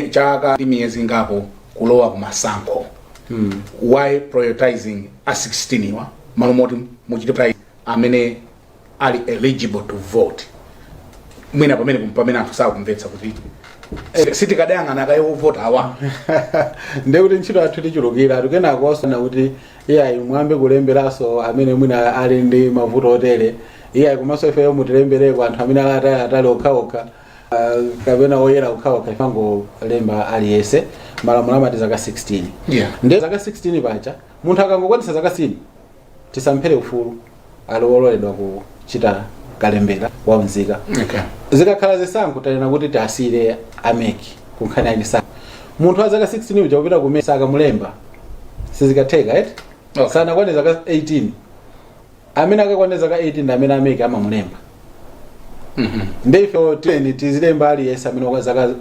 chaka ndi miyezi ngapo kulowa kumasankho. Why prioritizing a 16 wa malomoti muchite amene ali eligible to vote mwina pamene anthu sakumvetsa kuti sitikadayang'ana kaye vota awa. Ndiye kuti ntchito yathu tichulukira tukenako osana kuti iyayi mwambe kulemberanso amene mwina ali ndi mavuto otere iyayi komanso ifeyo mutilembereko anthu amene atali okhaokha kapena oyera okhaokha ifangolemba aliyense malamulo amati zaka 16. Ndiye zaka 16 pacha munthu akangokwanitsa zaka 16 tisamphere ufulu ali ololedwa kuchita kalembera waunzika. Okay. Zikakhala zisankho tanena kuti tasire ameki kunkhani ya chisankho munthu wa zaka 16 uja kupita kumene sakamulemba sizikatheka Okay. sana kwane zaka 18 amene akakwane zaka 18 ndi amene ameki amamulemba. Ndiye ife tizilemba aliyense amene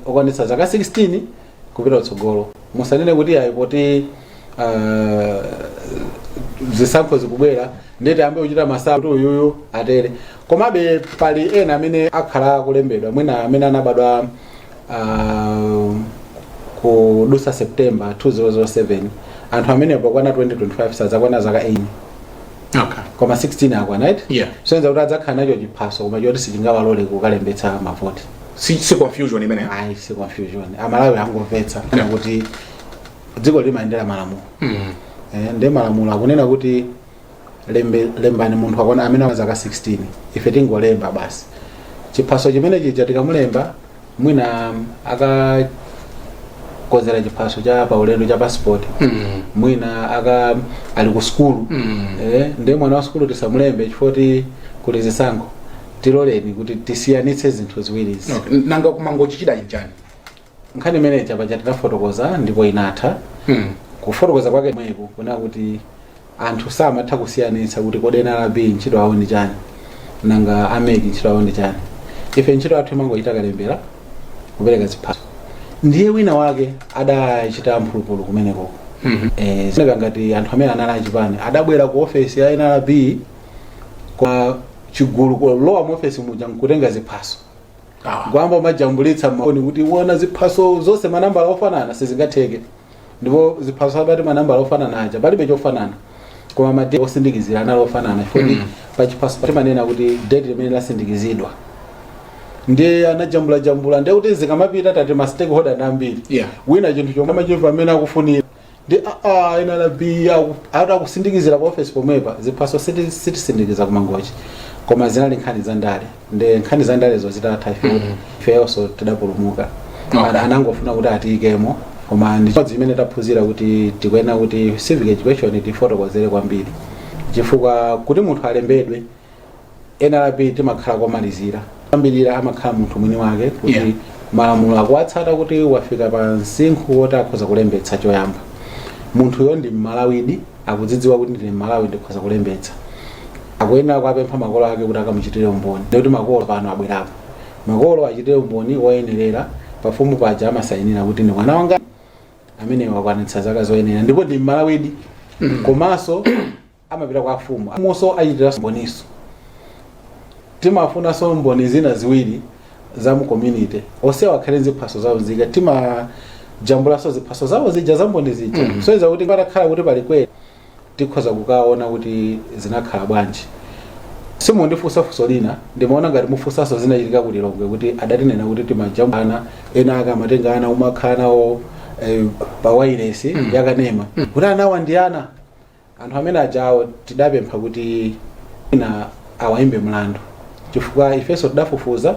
okwanitsa zaka 16 kupita utsogolo musanene kuti ayi poti zisankho zikubwera ndete ambe uchita masankho uyuyu atere komabe pali ena amene akhala kulembedwa mwina amene anabadwa kudusa September 2007 anthu amene pakwana 2025 sazakwana zaka 8. Okay. Koma 16 akwana right? Yeah. Senza kuti adzakhala nacho chiphaso koma choti sichingawalole kukalembetsa mavoti. Si confusion imene. Ayi si confusion. Amalawi angomvetsa kana kuti dziko limayendera malamulo. Ndiye malamulo akunena kuti lembani munthu akona amene wa zaka 16 ife tingolemba basi chiphaso chimene chija tikamulemba mwina akakozera chiphaso cha paulendo cha passport mwina ali ku skulu ndiye mwana wa skulu tisamulembe chifoti kuti zisankho tiloleni kuti tisiyanitse zinthu ziwirizi. Okay. Nanga kumangochichida njani nkhani imene chapa tinafotokoza ndipo inatha. Kufotokoza kwake mweko kuna kuti anthu samatha kusiyanitsa kuti kodi NRB ntchito awo ndi chani nanga ameki ntchito awo ndi chani. Ife ntchito yathu imangochita kalembera kupereka ziphaso ndiye wina wake adachita mphulupulu kumeneko. Zineka ngati anthu amene anali achipani adabwera ku ofesi ya NRB kwa chigulu kulowa mu ofesi muja nkutenga ziphaso kwamba majambulitsa maoni kuti uona ziphaso zonse manambala ofanana sizingatheke ndipo ziphaso abati manambala ofanana aja palibe chofanana koma madate osindikizira analo ofanana futhi pa chiphaso timanena kuti date limene lasindikizidwa ndiye anajambula ndiye kuti zikamapita tati ma stakeholder ndambiri. Wina chinthu chomwe amachimva amene akufunira ndi NRB akukusindikizira pa office pomwepa ziphaso sitisindikiza kumangochi koma zinali nkhani za ndale ndiye nkhani za ndalezo zitatha ifeyonso tidapulumuka. Anangofuna kuti atiyikemo koma ndi chimodzi chimene taphunzira kuti tikuyenera kuti civic education tifotokozere kwambiri chifukwa kuti munthu alembedwe NLP timakhala komalizira kwambirira amakhala munthu mwini wake kuti malamulo akuwatsata kuti wafika pa msinkhu woti akhoza kulembetsa choyamba munthuyo ndi Mmalawidi akudzidziwa kuti ndi Mmalawi ndikhoza kulembetsa akuyenera kuapempha makolo ake kuti akamuchitire umboni ndikuti makolo pano abwerapo makolo achitire umboni woyenerera pafumu paja amasayinira kuti ndi mwana wanga amene wakwanitsa zaka zoyenera ndipo ndi Mmalawidi komanso amapita kwa afumu amonso achitira umboniso timafunanso mboni zina ziwiri za mu community onsewa akhale ziphaso zawo zika timajambulaso ziphaso zawo zija za mboni zija so iza kuti patakhala kuti pali kweli tikhoza kukaona kuti zinakhala bwanji simundifunsa funso lina ndimaona ngati mufunsaso zinachitika kuti Lilongwe kuti adatinena kuti timajambulana ena akamatenga ana umakhala nawo pa wireless yakanema kuti anawa ndi ana anthu amene ajawo tidapempha kuti ina awayimbe mlandu chifukwa ifeso tidafufuza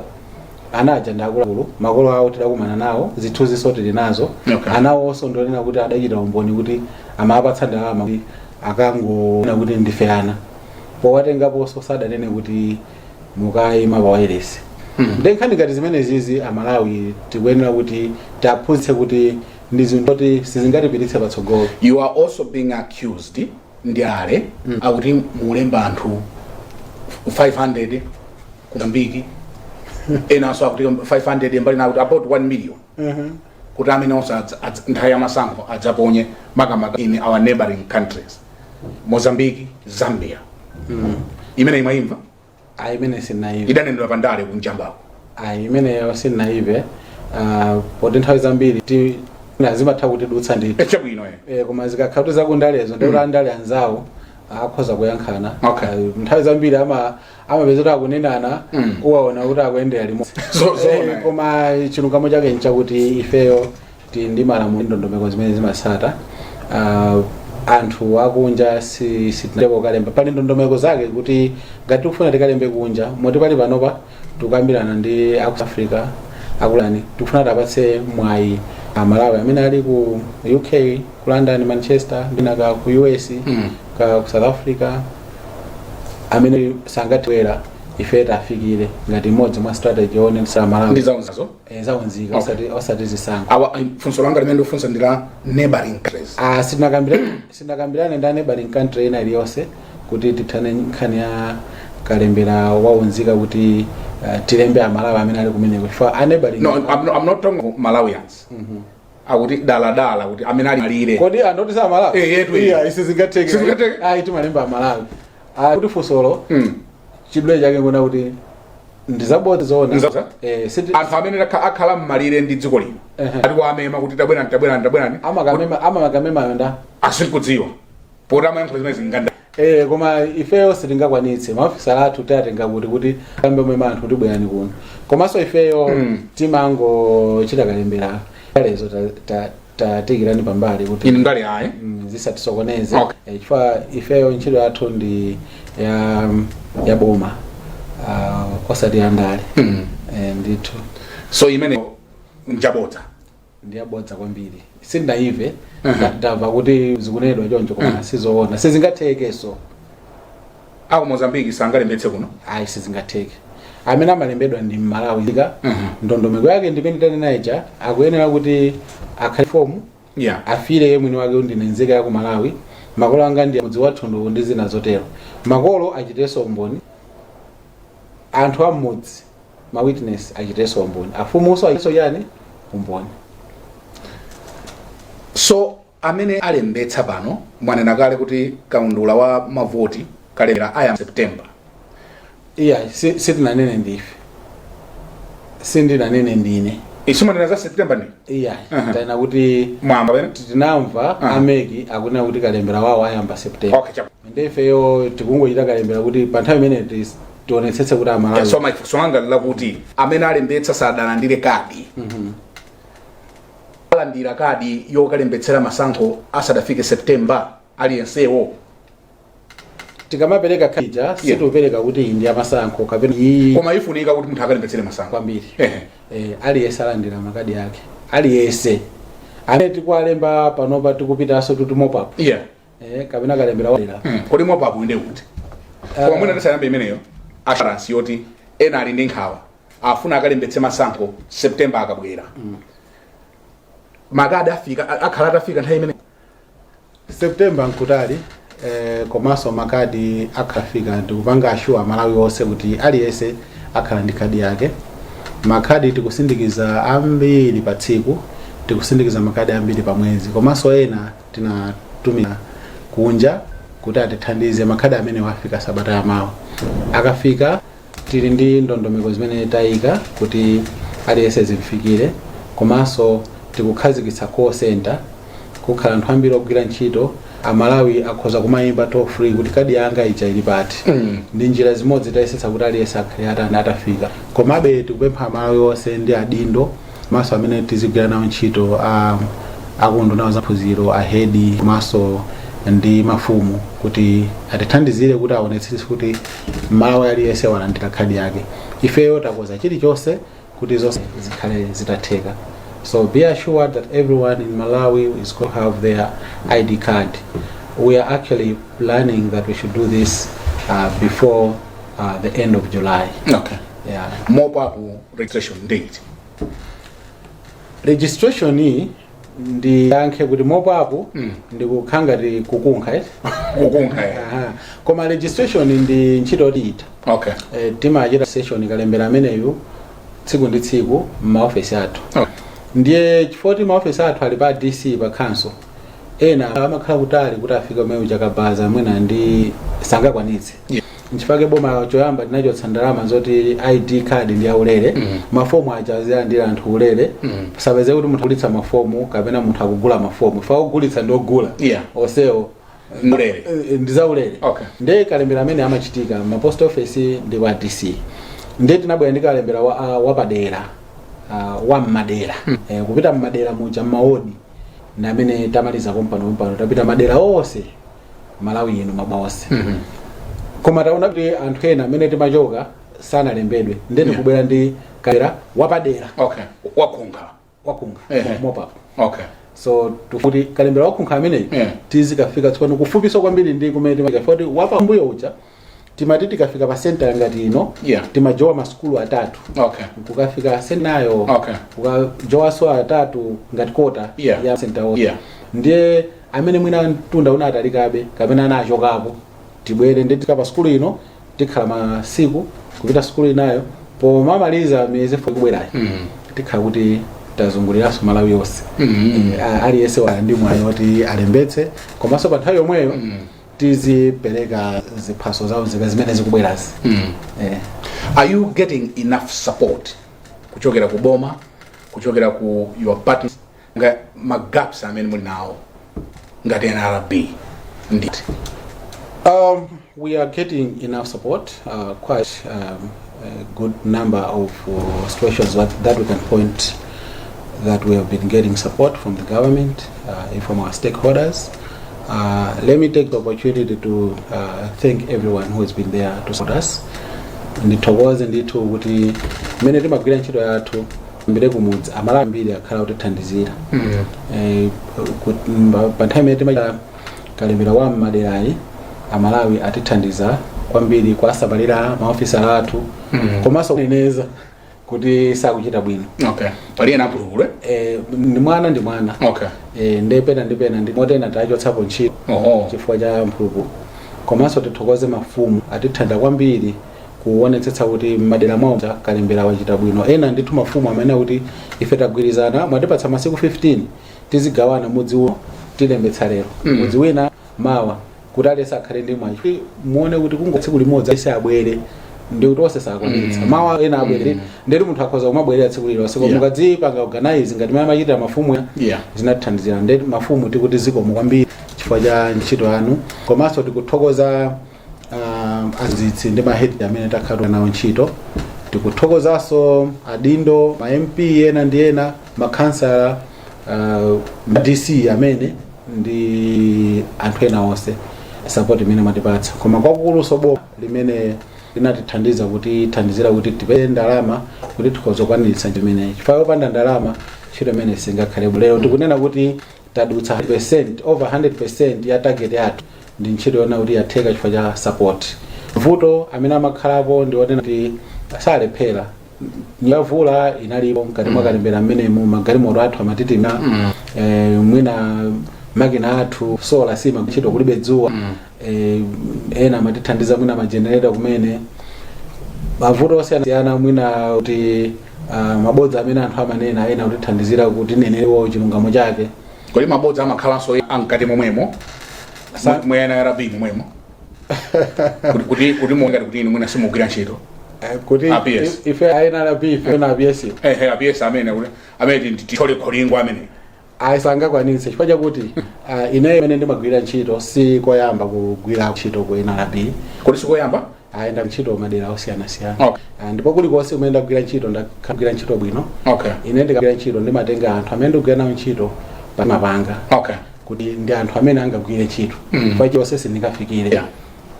ana aja ndi akuluakulu makolo awo tidakumana nawo zithunziso tili nazo anawonso ndionena kuti adachita umboni kuti amapatsa ndalama kuti akangoona kuti ndife ana powatengaponso sadanene kuti mukayima pa wireless ndenkhani ngati zimene zizi Amalawi tikuyenera kuti tiaphunzitse kuti ndi zinthu kuti sizingatipititse patsogolo. You are also being accused ndi ale akuti mulemba anthu 500 kutambiki enaso akuti 500 mbali na about 1 million kuti amene onse nthawi ya masankho adzaponye makamaka in our neighboring countries Mozambique, Zambia. Imene imayimva imene sinaive idanendera pandale kunjambako imene sinaive poti nthawi zambiri zimatha kuti dutsa ndithu chabwino koma zikakhala kuti zakundalezo ndi kuti andale anzawo akhoza kuyankhana nthawi zambiri amapeza kuti akunenana uwaona kuti akuyendera limodzi koma chilungamo chake nchakuti ifeyo ndi malamulo ndondomeko zimene zimasata anthu akunja sitinalepo kalemba pali ndondomeko zake kuti ngati tikufuna tikalembe kunja moti pali panopa tikukambirana ndi aku Africa akulani tikufuna tapatse mwayi Amalawi amene ali ku UK, ku London, Manchester, ndinaka ku US, ku South Africa amene sangatwera ife tafikire ngati imodzi mwa strategy yone Amalawi ndizaonzazo zaonzika osati zisankho awa funso langa limene ndifunsa ndila neighboring countries sinakambirane ndi neighboring country ina iliyonse kuti tithane nkhani ya kalembera waonzika kuti tilembe Amalawi amene ali kumeneko chifukwa neighboring no I'm not talking about Malawians akuti dala kuti amene ali malire kodi andoti sa Amalawi isi zingateke timalemba Amalawi kuti fusolo chidule chake ngona kuti ndizabodza zoona anthu amene akhala mmalire ndi dziko lino ati kuamema kuti tabwerani amakamema yonda asikudziwa poti amayankho zimene zinganda koma ifeyo sitingakwanitse maofisa athu tatenga kuti kambe omwe anthu kuti bwerani kuno komanso ifeyo timangochita kalembera lezo tatikirani pambali kuti inu ngali ayi zisatisokoneze chifukwa ifeyo ntchito yathu ndi ya boma osati yandale ndithu so imene njabodza ndiyabodza kwambiri sindaive ndamva kuti zikunenedwa choncho koma sizoona sizingathekeso aku Mozambique sangalembetse kuno sizingatheke amene amalembedwa ndi Malawi ndondomeko yake ndipenditane naija akuyenera kuti akhale fomu afire yeye mwini wake ndi nzika ya ku Malawi makolo anga ndi mudzi wathu ndi zina zotero makolo achiteso umboni anthu amudzi ma witness achiteso umboni afumuso achiteso yani umboni so amene alembetsa pano mwanena kale kuti kaundula wa mavoti kalembera aya September sitinanene ndife sindinanene ndine isimanena za September ni taina kuti mwamba bene tinamva ameki akunena kuti kalembera wawo ayamba September ndefeyo tikungochita kalembera kuti pa nthawi imene tionetsetse kuti Amalawi so my songa lakuti amene alembetsa sadalandire kadi alandira kadi yokalembetsera masankho asadafike September aliyensewo tikamapereka kija situpereka kuti ndi amasankho kapena koma ifunika kuti munthu akalembetsere masankho kwambiri aliyese alandira makadi yake aliyese amene tikuwalemba panopa tikupitanso tuti mop-up kapena kalembera wadera kodi mop-up inde kuti koma mwina tisayambe imeneyo assurance yoti ena ali ndi nkhawa afuna akalembetse masankho September akabwera makadi akhala atafika nthawi imene September nkutali komanso makadi akhafika ndikupanga assure Malawi onse kuti aliyense akhala ndi kadi yake. Makadi tikusindikiza ambiri pa tsiku, tikusindikiza makadi ambiri pa mwezi, komanso ena tinatumira kunja kuti atithandize makadi amene wafika sabata yamawa. Akafika tili ndi ndondomeko zimene tayika kuti aliyense zimfikire, komanso tikukhazikitsa call center kukhala anthu ambiri ogwira ntchito Amalawi akhoza kumayimba toll free kuti kadi yanga ija ili pati. Ndi njira zimodzi tayesetsa kuti aliyense akhale atafika. Komabe tikupempha Amalawi onse ndi adindo maso amene tizigwira nawo ntchito akunduna za phunziro ahedi maso ndi mafumu kuti atithandizire kuti aonetsetse kuti Malawi aliyense walandira kadi yake. Ifeyo takoza chilichonse kuti zonse zikhale zitatheka. So be assured that everyone in Malawi is going to have their ID card. We are actually planning that we should do this before the end of July. Okay. Yeah. Mop-up registration date. Registration ni ndi yankhe kuti mop-up ndi kukhangati kukunkha kukunkha koma registration ndi ntchito tiita. Okay. Timachita session kalembera ameneyo tsiku ndi tsiku m'maofesi athu. Okay. Ndiye chifoti maofesi athu ali pa DC pa council ena amakhala kutali kuti afika meyo chakabaza mwina ndi sangakwanitse. Nchifake boma choyamba tinachotsa ndalama zoti ID card ndi yaulere mafomu aja ndi anthu ulere sapeze kuti munthu agulitsa mafomu kapena munthu akugula mafomu fa kugulitsa ndi ogula osewo ulere ndi zaulere. Okay. Ndiye kalembera amene amachitika ma post office ndi wa DC. Ndiye tinabwera ndi kalembera wapadera wa madera kupita madera muja maoni na amene tamaliza kompano tapita madera onse Malawi ino mabawase. Koma taona kuti anthu ena amene timachoka sana lembedwe ndeni kubwera ndi kalembera wapadera. Okay. Wakunkha mop-up. Okay. So tufuti kalembera wakunkha amene tizikafika tsopano kufupiso kwambiri ndi kumene timafoti wapambuyo uja timati tikafika pa center ngati ino timajowa maskulu atatu. Okay. Kukafika senayo ukajowa so atatu ngati kota ya center oya. Ndiye amene mwina mtunda una atalikabe kapena anachokapo tibwere ndi tikapa skulu ino tikhala masiku kupita skulu inayo pomamaliza miyezi kubwerayo tikhala kuti tazunguliranso Malawi yonse. Aliyense ndi mwayi woti alembetse komanso pa nthawi yomweyo tizipereka ziphaso zawo zimene zikubwerazi. Are you getting enough support kuchokera ku boma kuchokera ku your partners nga magaps amene muli nawo ngati NRB? Indeed. We are getting enough support, quite a good number of situations that we can point that we have been getting support from the government and from our stakeholders. Let me take the opportunity to thank everyone who has been there to support us. Ndithokoze ndithu kuti mene timagwira ntchito yathu mbere kumudzi Amalawi ambiri akhala kutithandizira. Pa nthawi imene timachita kalembera wa maderayi Amalawi atithandiza kwambiri kwasabalira maofisa athu komanso kuneneza kuti sakuchita bwino. Okay. Pali ena apulule? Ndi mwana. Okay. Ndipena ndi motena tachotsapo ntchito chifukwa cha mphulupulu. Komanso tithokoze mafumu atithandiza kwambiri kuonetsetsa kuti madera mwawo kalembera wachita bwino. Ena ndithu mafumu amene kuti ife tagwirizana mwatipatsa masiku 15 tizigawana mudzi uno tilembetsa lero. Mudzi wina mawa kuti aliyense akhale ndi mwayi. Muone kuti kungotsiku limodzi aliyense abwere ndi kuti onse sakwanitsa. Mawa ena abwere ndeti munthu akhoza kumabwerera tsiku lilonse koma mukadzipanga organize ngati mmene amachitira mafumu zinatithandizira. Ndeti mafumu tikuti zikomo kwambiri chifukwa cha ntchito yanu komanso tikuthokoza azitsi ndi mahedi amene takhala nawo ntchito. Tikuthokozanso adindo ma MP ena ndi ena makhansala DC amene ndi anthu ena onse support imene matipatsa koma kwakuluso boma limene linatithandiza kuti thandizira kuti tipeze ndalama kuti tikhoza kwaniritsa chimene chifukwa popanda ndalama ntchito imene singakhale lero tikunena kuti tadutsa 100%, over 100% ya target yathu ndi ntchito yona kuti yatheka chifukwa cha support. Vuto amene amakhalapo ndionena kuti asalephera nyavula inalipo mkati mwa kalembera amenemo magalimoto athu amatitima mwina makina athu sola sima ntchito kulibe dzuwa ena amatithandiza mwina magenerator kumene mavuto osiyana mwina kuti mabodza amene anthu amanena ena kutithandizira kuti nenewo chilungamo chake. Kodi mabodza amakhalanso ankati momwemo mwena RB momwemo kuti mwangati kuti inu mwina simugwira ntchito kuti ife aina RB ife na ABS ABS amene tithole kholingo amene aisangakwanitse chifukwa chakuti ineyo imene ndimagwira ntchito si koyamba kugwira ntchito ku NRB. Kodi si koyamba? Aenda ntchito madera osiyana-siyana. Okay. Ndipo kulikonse kumene ndagwira ntchito ndakagwira ntchito bwino. Okay. Ine ndikagwira ntchito ndimatenga anthu amene ndikugwira nawo ntchito pamapanga. Okay. Kuti ndi anthu amene angagwire ntchito. Chifukwa chonse sindingafikire. Yeah.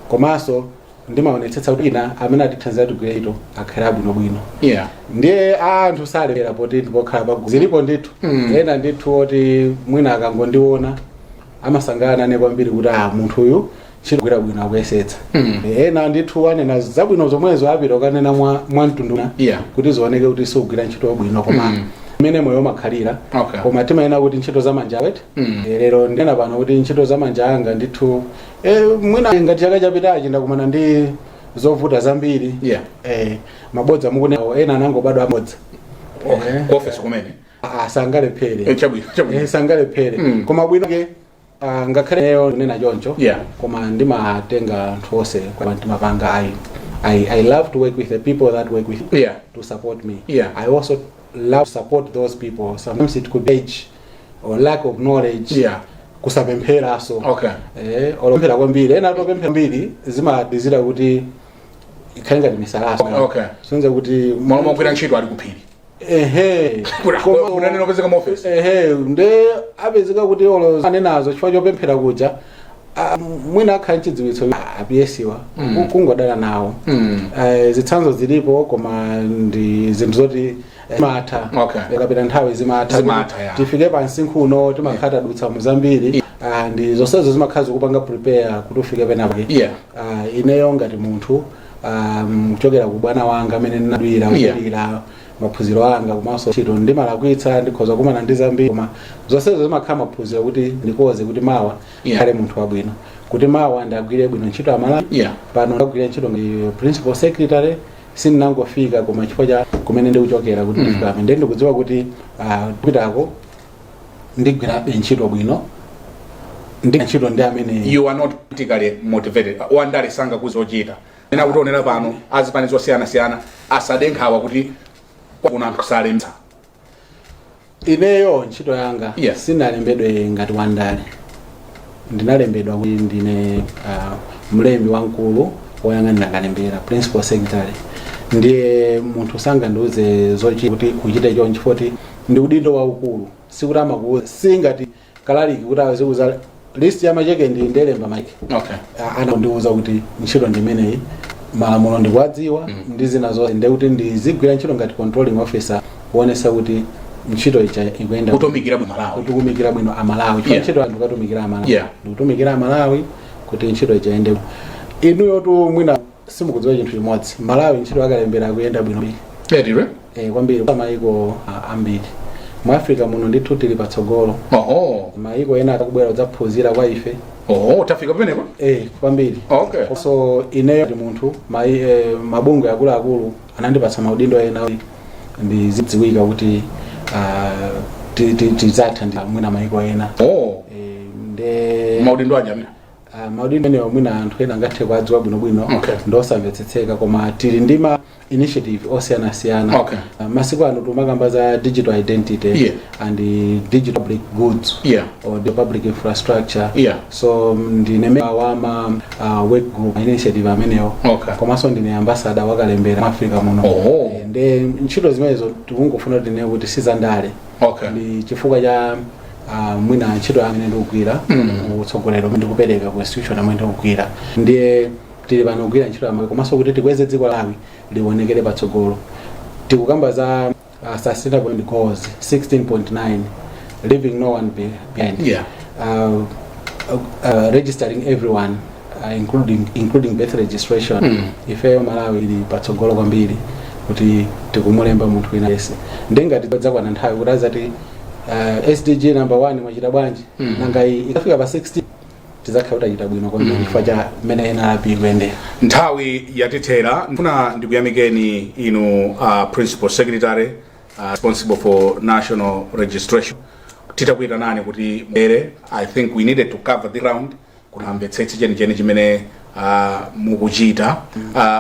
Komanso ndimaonetsetsa kuti ina amene atithandiza kugwira ntchito akhale bwino. Yeah. Ndiye anthu salephera poti ndipokhala paguzi. Zilipo ndithu. Ena ndithu oti mwina akangondiona amasangana ne kwambiri kuti munthu uyu ntchito gwira bwino akuyesetsa. Ena ndithu anena zabwino zomwezo apita kanena mwa mtunduna kuti zioneke kuti sugwira ntchito bwino koma imene moyo makhalira. Koma timaena kuti ntchito za manja wete. Lero ndena pano kuti ntchito za manja anga ndithu mwina ngati chaka chapitachi ndakumana ndi zovuta zambiri. Mabodza mukune ena anangobadwa amodza. Office kumene sangalephere. Chabwino. Sangalephere. Koma bwino ke ngakhale lero nena choncho. Koma ndimatenga anthu onse kwa ndimapanga I love to work with the people that work with me to support me. I also love to support those people. Sometimes it could be age or lack of knowledge. Kusapemphera so. Olopera kwambiri ena topemphera mbiri zimadizira kuti ikhalenga misalaso. Sonze kuti mwana mwagwira ntchito ali kuphiri. Koma neno pezeka mu office. Nde apezeka kuti olo anenazo chifukwa chopemphera kuja mwina akhala chidziwitso apiyesiwa kungodala nawo. Zitsanzo zilipo koma ndi zinthu zoti zimatha. Kapita nthawi zimatha. Tifike pansi kuno timakhala dutsa muzambiri ndi zonsezo zimakhala zikupanga prepare kuti ufike penapo. Ineyo ngati munthu kuchokera ku bwana wanga amene ndinadwira kulira maphunziro anga komanso ntchito ndimalakwitsa ndikhoza kumana ndi zambiri koma zonsezo zimakhala maphunziro kuti ndikoze kuti mawa khale munthu wabwino kuti mawa ndagwire bwino ntchito amala pano ndagwira ntchito ndi principal secretary sindinangofika koma chifukwa cha kumene ndikuchokera kuti ndifika pamene ndi ndikudziwa kuti kupitako ndigwira ntchito bwino ndi ntchito ndi amene you are not politically motivated wandale sanga kuzochita ena kutonera pano azipanizo siyana asadenkhawa kuti kuna anthu kusalemba. Ineyo ntchito yanga sinalembedwe ngati wandale ndinalembedwa kuti ndine mlembi wankulu woyang'anira kalembera principal secretary ndiye munthu sangandiuze zochita kuti uchite chonchi foti ndi udindo waukulu sikuti amakuuza singati kalaliki kuti awazikuza list ya macheke ndi ndelemba mike. Anandiuza kuti ntchito ndimeneyi malamulo ndikuwadziwa ndi zina zonse ndekuti ndizigwira ntchito ngati controlling officer kuonesa kuti ntchito icha ikuyenda kutumikira bwino Malawi. Kutumikira bwino Amalawi. Ntchito anthu katumikira Amalawi. Ndikutumikira Amalawi kuti ntchito icha iyende. Inuyo tu mwina simukudziwa chinthu chimodzi. Malawi ntchito akalembera kuyenda bwino. Kwambiri kwa maiko ambiri. Mu Africa muno ndithu tili patsogolo. Maiko ena akubwera kudzaphunzira kwa ife. Utafika penepo? Kwambiri. So ineyo ndi munthu mabungwe akulu anandipatsa maudindo ena ndizidziwika kuti tizatha ndi mwina maiko ena. Maudindo ajamira. Maudindo ene mwina anthu ena ngathe kwadziwa bwinobwino ndosamvetsetseka koma tili ndima initiative osiyana-siyana. Masiku ano tumakamba za digital identity and digital public goods or the public infrastructure. So ndine member wa work group initiative ameneyo. Komanso ndine ambassador wakalembera Africa muno. Nde ntchito zimenezo tikungofuna tine kuti sizandale. Ndi chifukwa cha mwina ntchito amene ndikugwira utsogolero ndikupereka ku institution amene ndikugwira ndiye tili pano kugwira ntchito amene komanso kuti tikweze dziko lawi liwonekere patsogolo tikukamba za sustainable goals 16.9 leaving no one behind. Yeah. Registering everyone including birth registration. Ifeyo Malawi ili patsogolo kwambiri kuti tikumulemba munthu wina yese ndengati tidzakwana nthawi kuti azati SDG number 1 mwachita bwanji nanga ikafika pa 60 tizakhala utachita bwino kwambiri chifukwa cha mmene NRB kuyendera. Nthawi yatithera ndifuna ndikuyamikeni inu principal secretary responsible for national registration titakuita nani kuti mbere. I think we needed to cover the ground kuti amvetsetse chenicheni chimene mukuchita.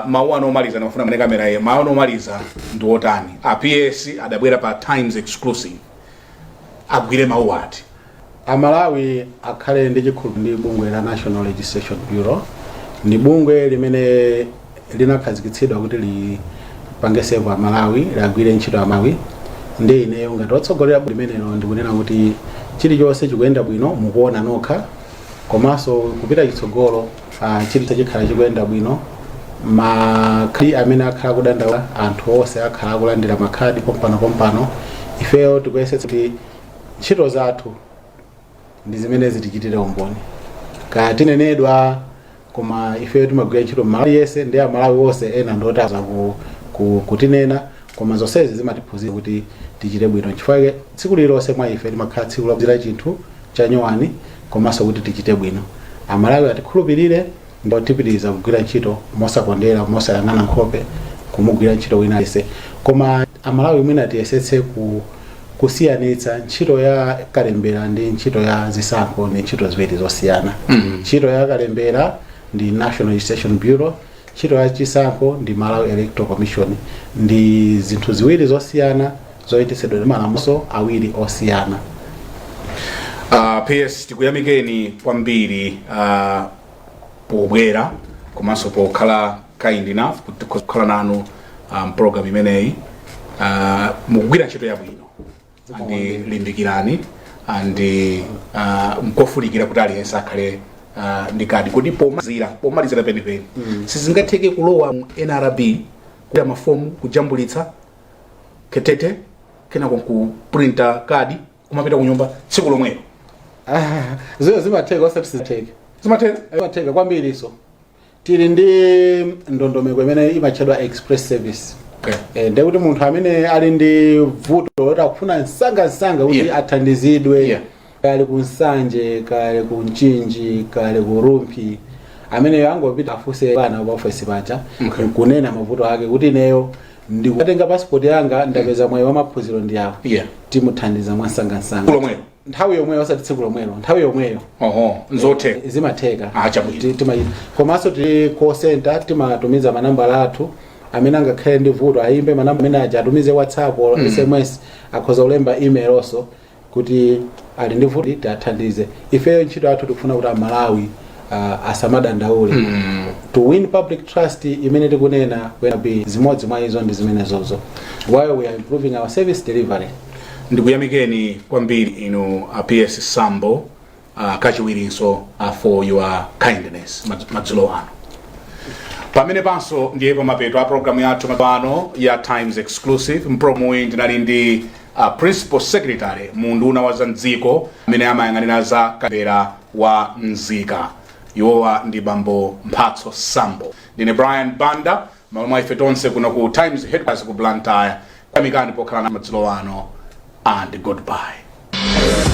Mawu anomaliza ndimafuna mane kamera ye mawu anomaliza ndi otani. PS adabwera pa Times Exclusive agwire mawu ati Amalawi akhale ndi chikhulupiriro ndi bungwe la National Registration Bureau. Ni bungwe limene linakhazikitsidwa kuti lipange save Amalawi lagwire ntchito Amalawi. Ndi ineyo ngati otsogolera limenelo ndikunena kuti chilichonse chikuyenda bwino mukuona nokha komanso kupita chitsogolo chili chikhala chikuyenda bwino. Makhadi amene akhala kudandaula anthu onse akhala kulandira makhadi pompano ifeyo tikuyesetsa kuti ntchito zathu ndi zimene zitichitire umboni kati nenedwa koma ifeyo timagwira ntchito Malawi yese ndi Amalawi onse ena ndotaza kutinena koma zonsezi zimatiphunzitsa kuti tichite bwino chifukwa tsiku lililonse mwa ife timakhala tsiku lobzira chinthu cha nyowani komanso kuti tichite bwino. Amalawi atikhulupirire ndipo tipitiriza kugwira ntchito mosakondera mosayang'ana nkhope kumugwira ntchito wina yese koma Amalawi mwina tiyesetse kusiyanitsa ntchito ya kalembera ndi ntchito ya zisankho ndi ntchito ziwiri zosiyana. Ntchito ya kalembera ndi National Registration Bureau, ntchito ya chisankho ndi Malawi Electoral Commission. Ndi zinthu ziwiri zosiyana zoyendetsedwa ndi malamulo awiri osiyana. PS tikuyamikeni kwambiri pobwera komanso pokhala kind enough kuti kukhala nanu program imeneyi mukugwira ntchito yabwino andi limbikirani andi mkofunikira kuti aliyense akhale ndikati kuti pomalizira penipeni sizingatheke kulowa NRB kuya mafomu kujambulitsa ketete kena kuprinta kadi kumapita kunyumba tsiku lomwelo. Zimatheka osati zimatheka kwambiri iso tili ndi ndondomeko imene imachedwa express service. Ndi kuti munthu amene ali ndi vuto akufuna nsanga kuti athandizidwe kale ku Nsanje kale ku Mchinji kale ku Rumpi amene angopita afunse bana pa office pacha kunena mavuto ake kuti ineyo ndikutenga passport yanga ndapeza mwayi wa maphunziro ndi awo timuthandiza mwansanga nthawi yomweyo osati tsiku lomwelo nthawi yomweyo nzotheka zimatheka komanso tili call center timatumiza manambala athu amene angakhale ndi vuto ayimbe manamba amene aja atumize WhatsApp or SMS akhoza kulemba email also kuti ali ndi vuto tiathandize. Ifeyo ntchito athu tikufuna kuti Amalawi asamadandaule. To win public trust imene tikunena kwenabe zimodzi mwa izo ndi zimene zozo while we are improving our service delivery. Ndikuyamikeni kwambiri inu PS Sambo kachiwirinso for your kindness madzulo ano. Pamene panso ndiye pamapeto a programu yathu mapano ya Times Exclusive. Mprogramu iyi ndinali ndi Principal Secretary munduna wa Zanziko amene amayang'anira za kalembera wa Nzika iwowa ndi Bambo Mphatso Sambo. Ndine Brian Banda mwa ife tonse kuno ku Times Headquarters ku Blantyre. Kamikani pokhala na madzulo ano and goodbye.